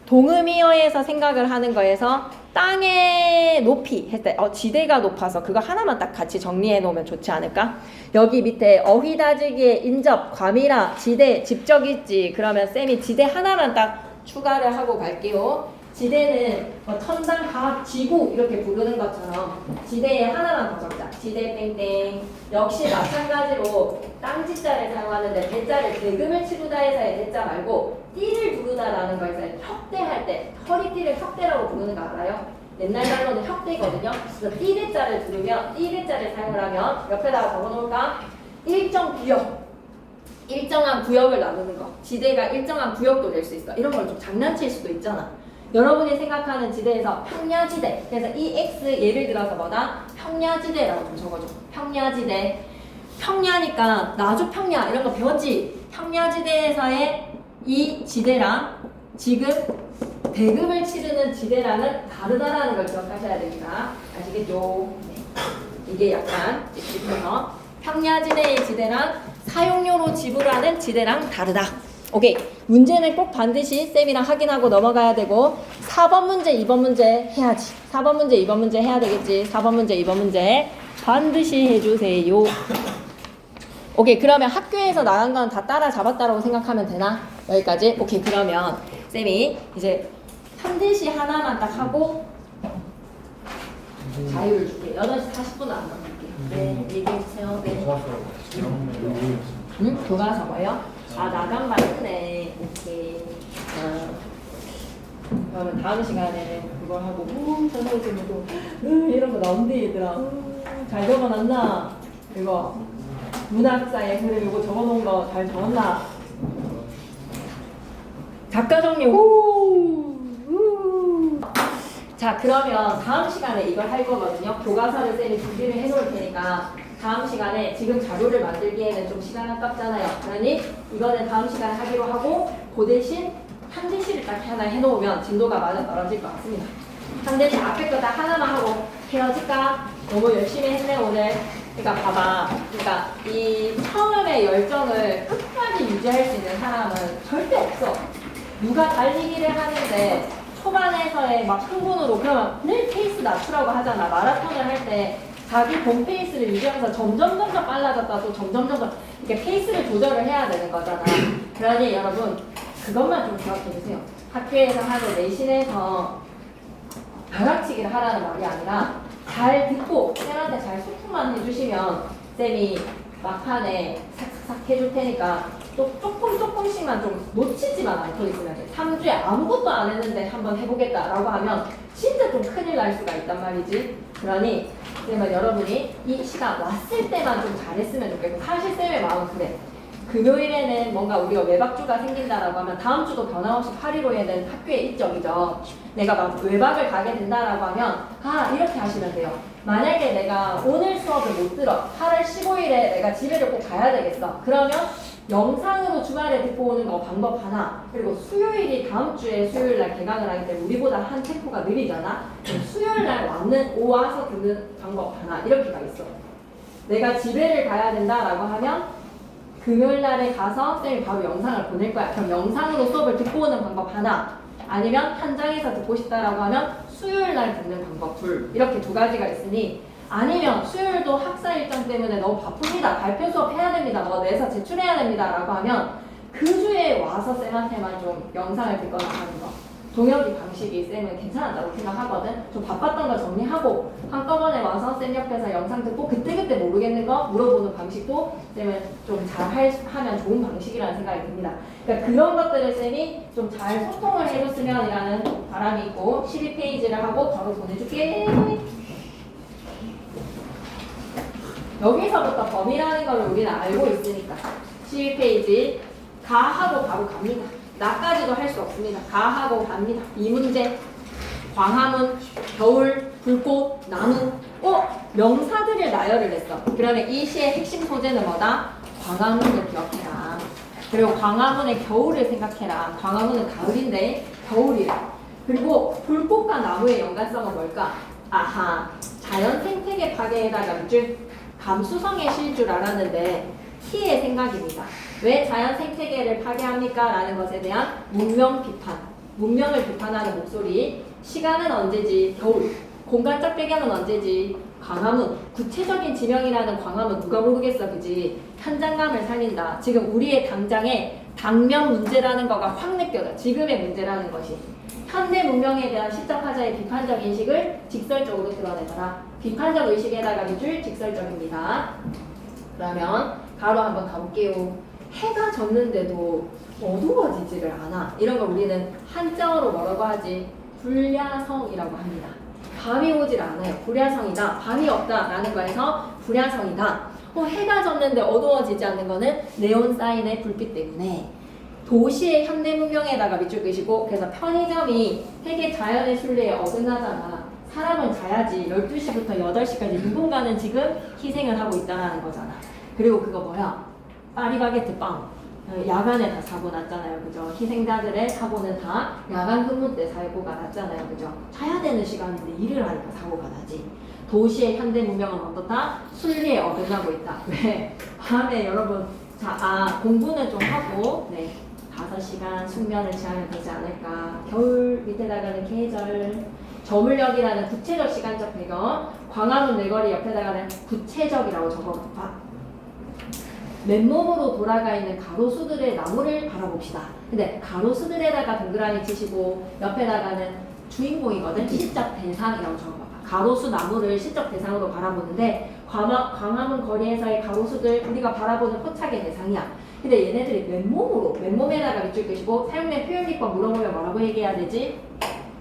동의어에서 생각을 하는 거에서 땅의 높이 했을 때 지대가 높아서 그거 하나만 딱 같이 정리해 놓으면 좋지 않을까? 여기 밑에 어휘다지기의 인접, 과밀화, 지대, 집적일지 그러면 쌤이 지대 하나만 딱 추가를 하고 갈게요. 지대는 천당, 각, 지구 이렇게 부르는 것처럼 지대에 하나만 더 적자. 지대 땡땡. 역시 마찬가지로 땅지자를 사용하는데 대자를 대금을 치르다에서의 대자 말고 띠를 부르다라는 거에서 협대할 때 허리띠를 협대라고 부르는 거 알아요? 옛날 말로는 협대거든요. 그래서 띠대자를 부르면 띠대자를 사용을 하면 옆에다가 적어놓을까? 일정 구역. 일정한 구역을 나누는 거. 지대가 일정한 구역도 될 수 있어. 이런 걸 좀 장난칠 수도 있잖아. 여러분이 생각하는 지대에서 평야지대. 그래서 이 X 예를 들어서 뭐다? 평야지대라고 좀 적어줘. 평야지대. 평야니까 나주평야 이런 거 배웠지? 평야지대에서의 이 지대랑 지금 대금을 치르는 지대랑은 다르다라는 걸 기억하셔야 됩니다. 아시겠죠? 네. 이게 약간 찝찝해서 평야지대의 지대랑 사용료로 지불하는 지대랑 다르다. 오케이. 문제는 꼭 반드시 쌤이랑 확인하고 넘어가야 되고 4번 문제, 2번 문제 해야지. 4번 문제, 2번 문제 해야 되겠지. 4번 문제, 2번 문제 반드시 해주세요. 오케이. 그러면 학교에서 나간 건 다 따라잡았다라고 생각하면 되나? 여기까지? 오케이. 그러면 쌤이 이제 반드시 하나만 딱 하고 자유를 줄게. 8시 40분 안 넘길게. 네, 얘기해주세요. 네. 응? 교과서 뭐요? 아, 나간말 했네. 오케이. 그러면 다음 시간에는 그걸 하고, 선생님도, 이런 거 나온대, 얘들아. 잘 적어놨나? 이거. 문학사의 흐름, 이거 적어놓은 거 잘 적었나? 작가 정리, 자, 그러면 다음 시간에 이걸 할 거거든요. 교과서를 쌤이 준비를 해놓을 테니까 다음 시간에 지금 자료를 만들기에는 좀 시간 아깝잖아요. 그러니 이거는 다음 시간에 하기로 하고 그 대신 한대시를 딱 하나 해놓으면 진도가 많이 떨어질 것 같습니다. 한대시 앞에 거 다 하나만 하고 헤어질까? 너무 열심히 했네 오늘. 그러니까 봐봐. 그러니까 이 처음의 열정을 끝까지 유지할 수 있는 사람은 절대 없어. 누가 달리기를 하는데 초반에서의 막 흥분으로 그러면 늘 페이스 낮추라고 하잖아. 마라톤을 할 때 자기 본 페이스를 유지하면서 점점 빨라졌다 또 점점 이렇게 페이스를 조절을 해야 되는 거잖아. 그러니 여러분 그것만 좀 기억해 주세요. 학교에서 하는 내신에서 벼락치기를 하라는 말이 아니라 잘 듣고 쌤한테 잘 소통만 해주시면 쌤이 막판에 삭삭삭 해줄 테니까 또 조금씩만 좀 놓치지만 않고 있으면 돼. 3주에 아무것도 안 했는데 한번 해보겠다라고 하면 진짜 좀 큰일 날 수가 있단 말이지. 그러니 쌤은 여러분이 이 시간 왔을 때만 좀 잘했으면 좋겠고 사실 쌤의 마음은 그래. 금요일에는 뭔가 우리가 외박주가 생긴다라고 하면 다음 주도 변함없이 8.15에는 학교에 있적이죠. 내가 막 외박을 가게 된다라고 하면 이렇게 하시면 돼요. 만약에 내가 오늘 수업을 못 들어 8월 15일에 내가 집에를 꼭 가야 되겠어. 그러면 영상으로 주말에 듣고 오는 거 방법 하나. 그리고 수요일이 다음 주에 수요일날 개강을 하기 때문에 우리보다 한 템포가 느리잖아. 수요일날 와서 듣는 방법 하나. 이렇게가 있어. 내가 집에를 가야 된다라고 하면 금요일날에 가서 쌤이 바로 영상을 보낼 거야. 그럼 영상으로 수업을 듣고 오는 방법 하나. 아니면 현장에서 듣고 싶다라고 하면 수요일날 듣는 방법 둘. 이렇게 두 가지가 있으니 아니면 수요일도 학사 일정 때문에 너무 바쁩니다. 발표 수업 해야 됩니다. 뭐 내서 제출해야 됩니다. 라고 하면 그 주에 와서 쌤한테만 좀 영상을 듣거나 하는 거. 동혁이 방식이 쌤은 괜찮았다고 생각하거든. 좀 바빴던 거 정리하고 한꺼번에 와서 쌤 옆에서 영상 듣고 그때그때 모르겠는 거 물어보는 방식도 쌤은 좀 잘 하면 좋은 방식이라는 생각이 듭니다. 그러니까 그런 것들을 쌤이 좀 잘 소통을 해줬으면 이라는 바람이 있고 12페이지를 하고 바로 보내줄게. 여기서부터 범위라는 걸 우리는 알고 있으니까 12페이지 가 하고 바로 갑니다. 나까지도 할 수 없습니다. 가 하고 갑니다. 이 문제 광화문, 겨울, 불꽃, 나무 명사들을 나열을 했어. 그러면 이 시의 핵심 소재는 뭐다? 광화문을 기억해라. 그리고 광화문의 겨울을 생각해라. 광화문은 가을인데 겨울이래. 그리고 불꽃과 나무의 연관성은 뭘까? 아하, 자연 생태계 파괴에다가 밑줄 감수성에 실 줄 알았는데 T의 생각입니다. 왜 자연 생태계를 파괴합니까? 라는 것에 대한 문명 비판. 문명을 비판하는 목소리. 시간은 언제지? 겨울. 공간적 배경은 언제지? 광화문. 구체적인 지명이라는 광화문 누가 모르겠어, 그지? 현장감을 살린다. 지금 우리의 당장의 당면 문제라는 거가 확 느껴져. 지금의 문제라는 것이. 현대 문명에 대한 시적화자의 비판적 인식을 직설적으로 드러내더라. 비판적 의식에다가 밑줄 직설적입니다. 그러면 가로 한번 가볼게요. 해가 졌는데도 어두워지지를 않아. 이런 걸 우리는 한자어로 뭐라고 하지? 불야성이라고 합니다. 밤이 오질 않아요. 불야성이다. 밤이 없다라는 거에서 불야성이다. 해가 졌는데 어두워지지 않는 거는 네온 사인의 불빛 때문에. 도시의 현대 문명에다가 밑줄 끄시고 그래서 편의점이 세계 자연의 순리에 어긋나잖아. 사람은 자야지. 12시부터 8시까지 누군가는 지금 희생을 하고 있다는 거잖아. 그리고 그거 뭐야? 파리바게트 빵. 야간에 다 사고 났잖아요. 그죠? 희생자들의 사고는 다 야간 근무 때 사고가 났잖아요. 그죠? 자야 되는 시간인데 일을 하니까 사고가 나지. 도시의 현대 문명은 어떻다? 순리에 어긋나고 있다. 왜? 다음에 여러분 공부는 좀 하고 5시간 숙면을 취하면 되지 않을까. 겨울 밑에다가는 계절, 저물역이라는 구체적 시간적 배경, 광화문 내거리 옆에다가는 구체적이라고 적어봐. 맨몸으로 돌아가 있는 가로수들의 나무를 바라봅시다. 근데 가로수들에다가 동그라미 치시고 옆에다가는 주인공이거든. 시적 대상이라고 적어봐봐. 가로수 나무를 시적 대상으로 바라보는데 광화문 거리에서의 가로수들 우리가 바라보는 포착의 대상이야. 근데 얘네들이 맨몸에다가 밑줄 끄시고 사용된 표현기법 물어보면 뭐라고 얘기해야 되지?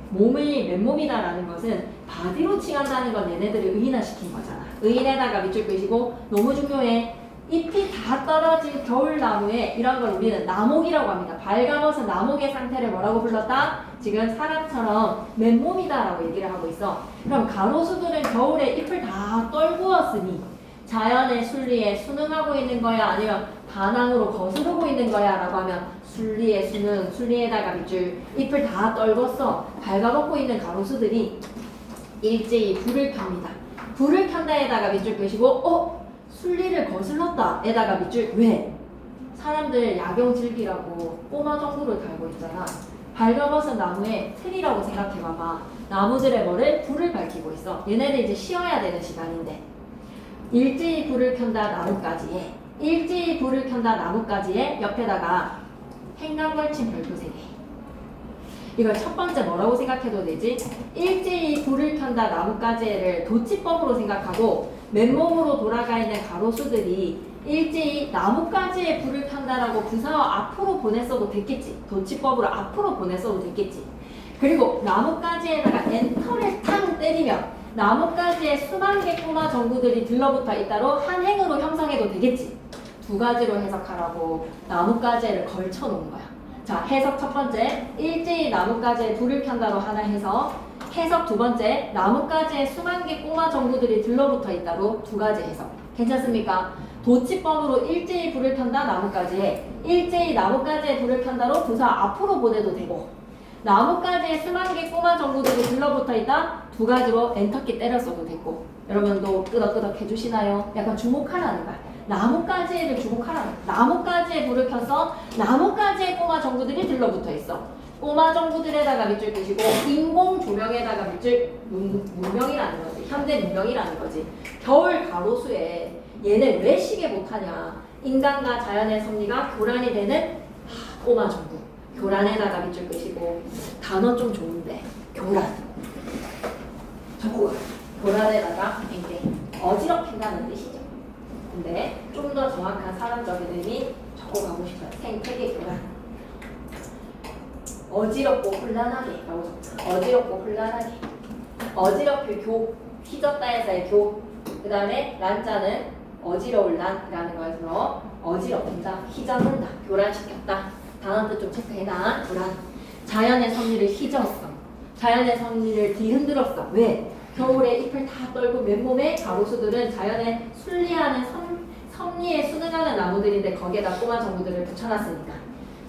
몸이 맨몸이다라는 것은 바디로 칭한다는 건 얘네들이 의인화시킨 거잖아. 의인에다가 밑줄 끄시고 너무 중요해. 잎이 다 떨어진 겨울나무에 이런 걸 우리는 나목이라고 합니다. 발가벗은 나목의 상태를 뭐라고 불렀다? 지금 사람처럼 맨몸이다라고 얘기를 하고 있어. 그럼 가로수들은 겨울에 잎을 다 떨구었으니 자연의 순리에 순응하고 있는 거야? 아니면 반항으로 거스르고 있는 거야? 라고 하면 순리에 순응, 순리에다가 밑줄, 잎을 다 떨궜어. 발가벗고 있는 가로수들이 일제히 불을 켭니다. 불을 켠다에다가 밑줄 끄시고 순리를 거슬렀다 에다가 밑줄. 왜? 사람들 야경 즐기라고 꼬마 전구를 달고 있잖아. 발가벗은 나무의 틀이라고 생각해봐봐. 나무들의 뭐를? 불을 밝히고 있어. 얘네들 이제 쉬어야 되는 시간인데 일제히 불을 켠다 나뭇가지에, 일제히 불을 켠다 나뭇가지에 옆에다가 행간 걸친 별표 3개. 이걸 첫 번째 뭐라고 생각해도 되지? 일제히 불을 켠다 나뭇가지를 도치법으로 생각하고 맨몸으로 돌아가 있는 가로수들이 일제히 나뭇가지에 불을 켠다라고 부사와 앞으로 보냈어도 됐겠지. 도치법으로 앞으로 보냈어도 됐겠지. 그리고 나뭇가지에다가 엔터를 탕 때리면 나뭇가지에 수만 개 꼬마 전구들이 들러붙어 있다로 한 행으로 형성해도 되겠지. 두 가지로 해석하라고 나뭇가지를 걸쳐 놓은 거야. 자, 해석 첫 번째, 일제히 나뭇가지에 불을 켠다로 하나 해석. 해석 두 번째, 나뭇가지에 수만 개 꼬마 전구들이 들러붙어 있다로 두 가지 해석. 괜찮습니까? 도치법으로 일제히 불을 켠다 나뭇가지에, 일제히 나뭇가지에 불을 켠다로 부사 앞으로 보내도 되고, 나뭇가지에 수만 개 꼬마 전구들이 들러붙어 있다 두 가지로 엔터키 때려 써도 되고. 여러분도 끄덕끄덕 해주시나요? 약간 주목하라는 거야. 나뭇가지에를 주목하라는 거야. 나뭇가지에 불을 켜서 나뭇가지에 꼬마 전구들이 들러붙어 있어. 꼬마 전구들에다가 밑줄 끄시고 인공 조명에다가 밑줄, 문명이라는 거지. 현대 문명이라는 거지. 겨울 가로수에 얘네 왜 쉬게 못하냐. 인간과 자연의 섭리가 교란이 되는 꼬마 전구. 교란에다가 밑줄 끄시고 단어 좀 좋은데 교란. 적고 교란에다가 땡땡. 어지럽힌다는 뜻이죠. 근데 좀 더 정확한 사람적인 의미 적고 가고 싶어요. 생태계 교란. 어지럽고 혼란하게 라고 적자. 어지럽고 혼란하게. 어지럽힐 교, 휘졌다에서의 교. 그 다음에 란자는 어지러울 난이라는 거에서 어지럽힌다, 휘저는다, 교란시켰다. 단어 뜻 좀 체크해놔. 교란. 자연의 섭리를 휘저었어. 자연의 섭리를 뒤흔들었어. 왜? 겨울에 잎을 다 떨고 맨몸에 가로수들은 자연의 순리하는 섭리에 순응하는 나무들인데 거기에다 꼬마 전구들을 붙여놨으니까.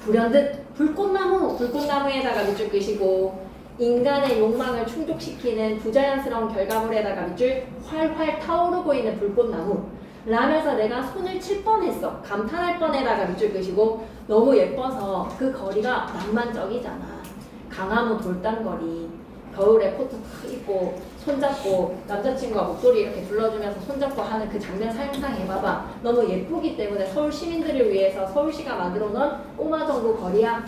불현듯 불꽃나무에다가 밑줄 끄시고 인간의 욕망을 충족시키는 부자연스러운 결과물에다가 밑줄 활활 타오르고 있는 불꽃나무 라면서 내가 손을 칠 뻔했어. 감탄할 뻔에다가 밑줄 끄시고 너무 예뻐서 그 거리가 낭만적이잖아. 강화문 돌담거리 겨울에 코트 탁 입고 손잡고 남자친구가 목소리 이렇게 불러주면서 손잡고 하는 그 장면 상상해봐봐. 너무 예쁘기 때문에 서울 시민들을 위해서 서울시가 만들어 놓은 꼬마 정도 거리야.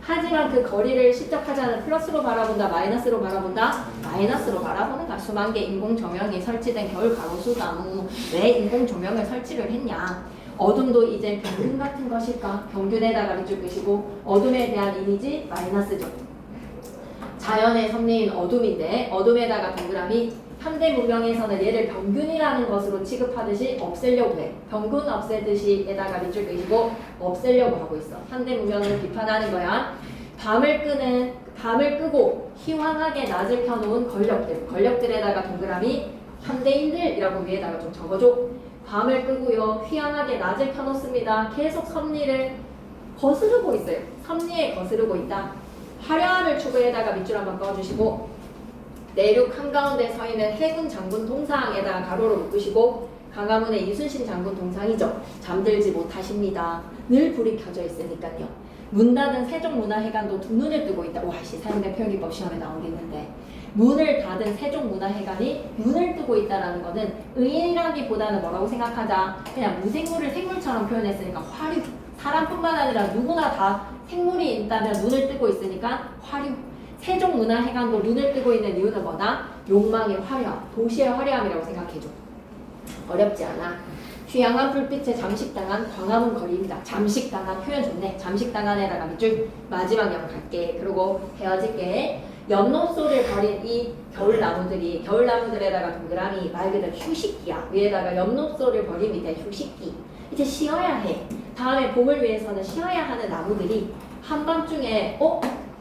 하지만 그 거리를 시적하자는 플러스로 바라본다, 마이너스로 바라본다? 마이너스로 바라보는가. 수만 개 인공 조명이 설치된 겨울 가로수 나무. 왜 인공 조명을 설치를 했냐? 어둠도 이제 병균 같은 것일까? 병균에다가 밑줄 끄시고 어둠에 대한 이미지 마이너스죠. 자연의 섭리인 어둠인데 어둠에다가 동그라미. 현대 문명에서는 얘를 병균이라는 것으로 취급하듯이 없애려고 해. 병균 없애듯이 에다가 밑줄 그리고 없애려고 하고 있어. 현대 문명을 비판하는 거야. 밤을 끄고 희황하게 낮을 켜놓은 권력들에다가 동그라미. 현대인들이라고 위에다가 좀 적어줘. 밤을 끄고요. 희황하게 낮을 켜놓습니다. 계속 섭리를 거스르고 있어요. 섭리에 거스르고 있다. 화려함을 추구에다가 밑줄 한번 꺼주시고 내륙 한가운데 서 있는 해군 장군 동상에다가 가로로 묶으시고 광화문의 이순신 장군 동상이죠. 잠들지 못하십니다. 늘 불이 켜져 있으니까요. 문 닫은 세종문화회관도 두 눈을 뜨고 있다. 와, 사용된 표현기법 시험에 나오겠는데 문을 닫은 세종문화회관이 눈을 뜨고 있다는 거는 의인이라기보다는 뭐라고 생각하자. 그냥 무생물을 생물처럼 표현했으니까 화류. 사람뿐만 아니라 누구나 다 생물이 있다면 눈을 뜨고 있으니까 화류. 세종문화회관도 눈을 뜨고 있는 이유는 뭐다? 욕망의 화려함, 도시의 화려함이라고 생각해줘. 어렵지 않아. 휘황한 불빛에 잠식당한 광화문 거리입니다. 잠식당한 표현 좋네. 잠식당한에다가 밑줄 마지막 영 갈게. 그리고 헤어질게. 연못소를 버린 이 겨울나무들이 겨울나무들에다가 동그라미 말 그대로 휴식기야. 위에다가 연못소를 버린 밑에 휴식기. 이제 쉬어야 해. 다음에 봄을 위해서는 쉬어야 하는 나무들이 한밤중에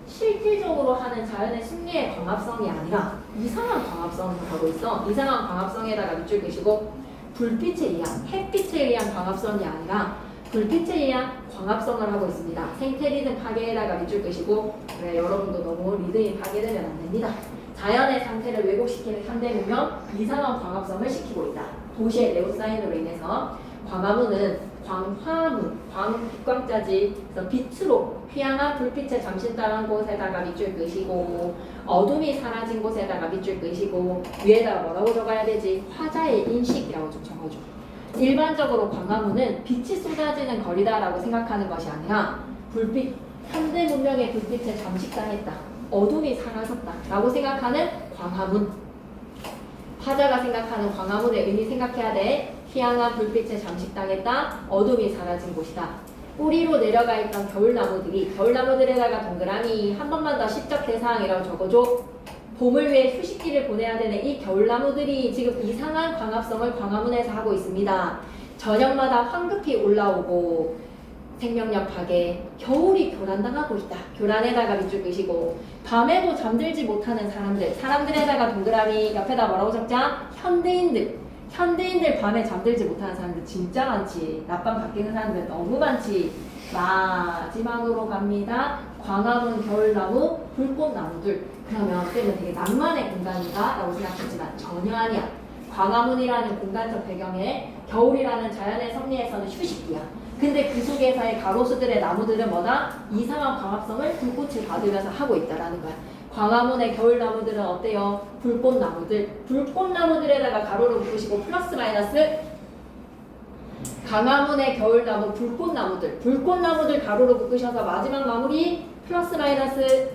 실질적으로 하는 자연의 승리의 광합성이 아니라 이상한 광합성을 하고 있어. 이상한 광합성에다가 밑줄 그시고 불빛에 의한, 햇빛에 의한 광합성이 아니라 불빛에 의한 광합성을 하고 있습니다. 생태 리듬 파괴에다가 밑줄 끄시고 그래, 여러분도 너무 리듬이 파괴되면 안 됩니다. 자연의 상태를 왜곡시키는 현대문명 이상한 광합성을 시키고 있다. 도시의 네오사인으로 인해서 광화문은 광화문, 빛광자지. 그래서 빛으로 휘황한 불빛에 잠식당한 곳에다가 밑줄 끄시고 어둠이 사라진 곳에다가 밑줄 끄시고 위에다가 뭐라고 적어야 되지? 화자의 인식이라고 좀 적어줘. 일반적으로 광화문은 빛이 쏟아지는 거리다라고 생각하는 것이 아니라 불빛, 현대 문명의 불빛에 잠식당했다. 어둠이 사라졌다. 라고 생각하는 광화문. 화자가 생각하는 광화문의 의미 생각해야 돼. 휘황한 불빛에 잠식당했다. 어둠이 사라진 곳이다. 뿌리로 내려가 있던 겨울나무들에다가 동그라미 한 번만 더 시적 대상이라고 적어줘. 봄을 위해 휴식기를 보내야 되는 이 겨울나무들이 지금 이상한 광합성을 광화문에서 하고 있습니다. 저녁마다 황급히 올라오고 생명력 파괴, 겨울이 교란당하고 있다. 교란에다가 밑줄 끄시고 밤에도 잠들지 못하는 사람들에다가 동그라미 옆에다 뭐라고 적자? 현대인들 밤에 잠들지 못하는 사람들 진짜 많지. 낮밤 바뀌는 사람들 너무 많지. 마지막으로 갑니다. 광화문 겨울나무, 불꽃나무들. 그러면 쌤은 되게 낭만의 공간이다 라고 생각했지만 전혀 아니야. 광화문이라는 공간적 배경에 겨울이라는 자연의 섭리에서는 휴식기야. 근데 그 속에서의 가로수들의 나무들은 뭐다? 이상한 광합성을 불꽃을 받으면서 하고 있다라는 거야. 광화문의 겨울나무들은 어때요? 불꽃나무들에다가 가로로 묶으시고 플러스 마이너스 광화문의 겨울나무 불꽃나무들 가로로 묶으셔서 마지막 마무리 플러스 마이너스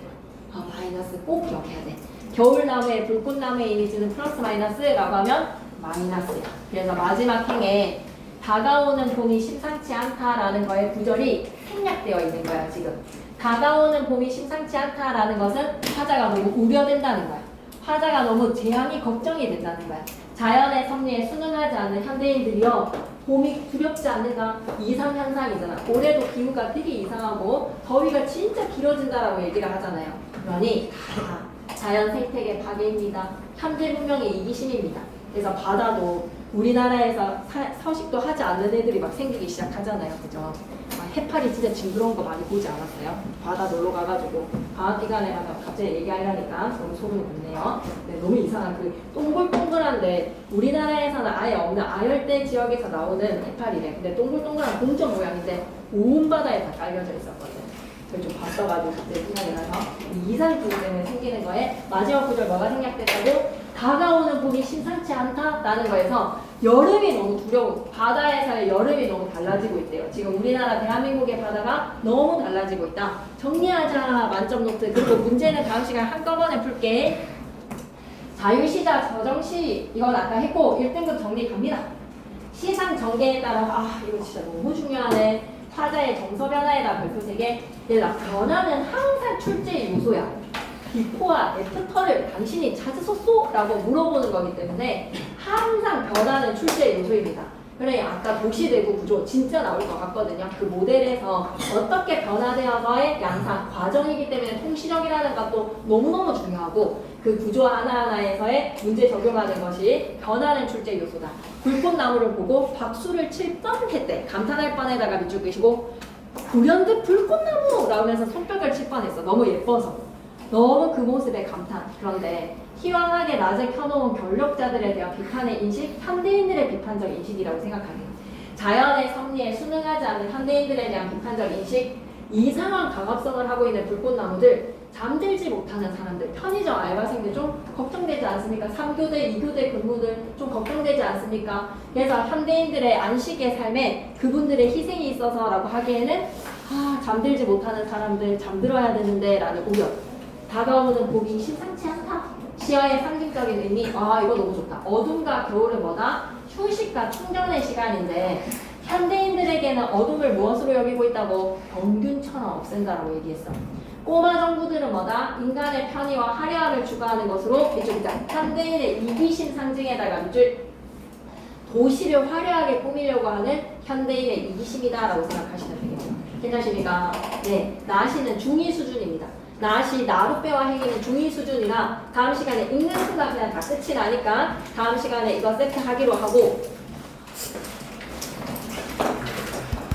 마이너스 꼭 기억해야 돼. 겨울나무의 불꽃나무의 이미지는 플러스 마이너스라고 하면 마이너스야. 그래서 마지막 행에 다가오는 봄이 심상치 않다라는 거에 구절이 생략되어 있는 거야. 지금 다가오는 봄이 심상치 않다라는 것은 화자가 너무 우려된다는 거야. 화자가 너무 재앙이 걱정이 된다는 거야. 자연의 섭리에 순응하지 않는 현대인들이요, 봄이 두렵지 않는다. 이상현상이잖아. 올해도 기후가 되게 이상하고 더위가 진짜 길어진다라고 얘기를 하잖아요. 그러니 다 자연 생태계 파괴입니다. 현대 문명의 이기심입니다. 그래서 바다도 우리나라에서 서식도 하지 않는 애들이 막 생기기 시작하잖아요. 그죠? 해파리 진짜 징그러운 거 많이 보지 않았어요? 바다 놀러 가가지고 방학 기간에 갑자기 얘기하려니까 너무 소름이 돋네요. 네, 너무 이상한 그 동글동글한데 우리나라에서는 아예 없는 아열대 지역에서 나오는 해파리래. 근데 동글동글한 공점 모양인데 온 바다에 다 깔려져 있었거든. 그걸 좀 봤어가지고 갑자기 생각이 나서 이 이상기후 때문에 생기는 거에 마지막 구절 뭐가 생략됐다고? 다가오는 봄이 심상치 않다라는 거에서 여름이 너무 두려워. 바다에서의 여름이 너무 달라지고 있대요. 지금 우리나라 대한민국의 바다가 너무 달라지고 있다. 정리하자. 만점 노트. 그리고 문제는 다음 시간에 한꺼번에 풀게. 자유시자 저정시 이건 아까 했고 1등급 정리 갑니다. 시상 전개에 따라 이거 진짜 너무 중요하네. 화자의 정서 변화에다 별표 3개. 얘가 변화는 항상 출제 요소야. 비포와 애프터를 당신이 찾으셨소? 라고 물어보는 거기 때문에 항상 변화는 출제 요소입니다. 그래, 아까 도시대구 구조 진짜 나올 것 같거든요. 그 모델에서 어떻게 변화되어서의 양상, 과정이기 때문에 통시적이라는 것도 너무너무 중요하고 그 구조 하나하나에서의 문제 적용하는 것이 변화는 출제 요소다. 불꽃나무를 보고 박수를 칠 뻔했대. 감탄할 뻔에다가 밑줄 끄시고 불현듯 불꽃나무! 라면서 손뼉을 칠 뻔했어. 너무 예뻐서. 너무 그 모습에 감탄. 그런데 희망하게 낮에 켜놓은 권력자들에 대한 비판의 인식, 현대인들의 비판적 인식이라고 생각하네요. 자연의 섭리에 순응하지 않는 현대인들에 대한 비판적 인식, 이상한 강압성을 하고 있는 불꽃나무들, 잠들지 못하는 사람들, 편의점 알바생들 좀 걱정되지 않습니까? 3교대, 2교대 근무들 좀 걱정되지 않습니까? 그래서 현대인들의 안식의 삶에 그분들의 희생이 있어서라고 하기에는 잠들지 못하는 사람들 잠들어야 되는데 라는 우려, 다가오는 봄이 심상치 않다. 시야의 상징적인 의미, 이거 너무 좋다. 어둠과 겨울은 뭐다? 휴식과 충전의 시간인데 현대인들에게는 어둠을 무엇으로 여기고 있다고? 병균처럼 없앤다라고 얘기했어. 꼬마 정부들은 뭐다? 인간의 편의와 화려함을 추구하는 것으로 이쪽이다. 현대인의 이기심 상징에다가 밑줄 도시를 화려하게 꾸미려고 하는 현대인의 이기심이다라고 생각하시면 되겠죠. 괜찮으십니까? 네, 나시는 중위 수준입니다. 나시, 나룻배와 행위는 중위 수준이라 다음 시간에 읽는 순간 그냥 다 끝이 나니까 다음 시간에 이거 세트하기로 하고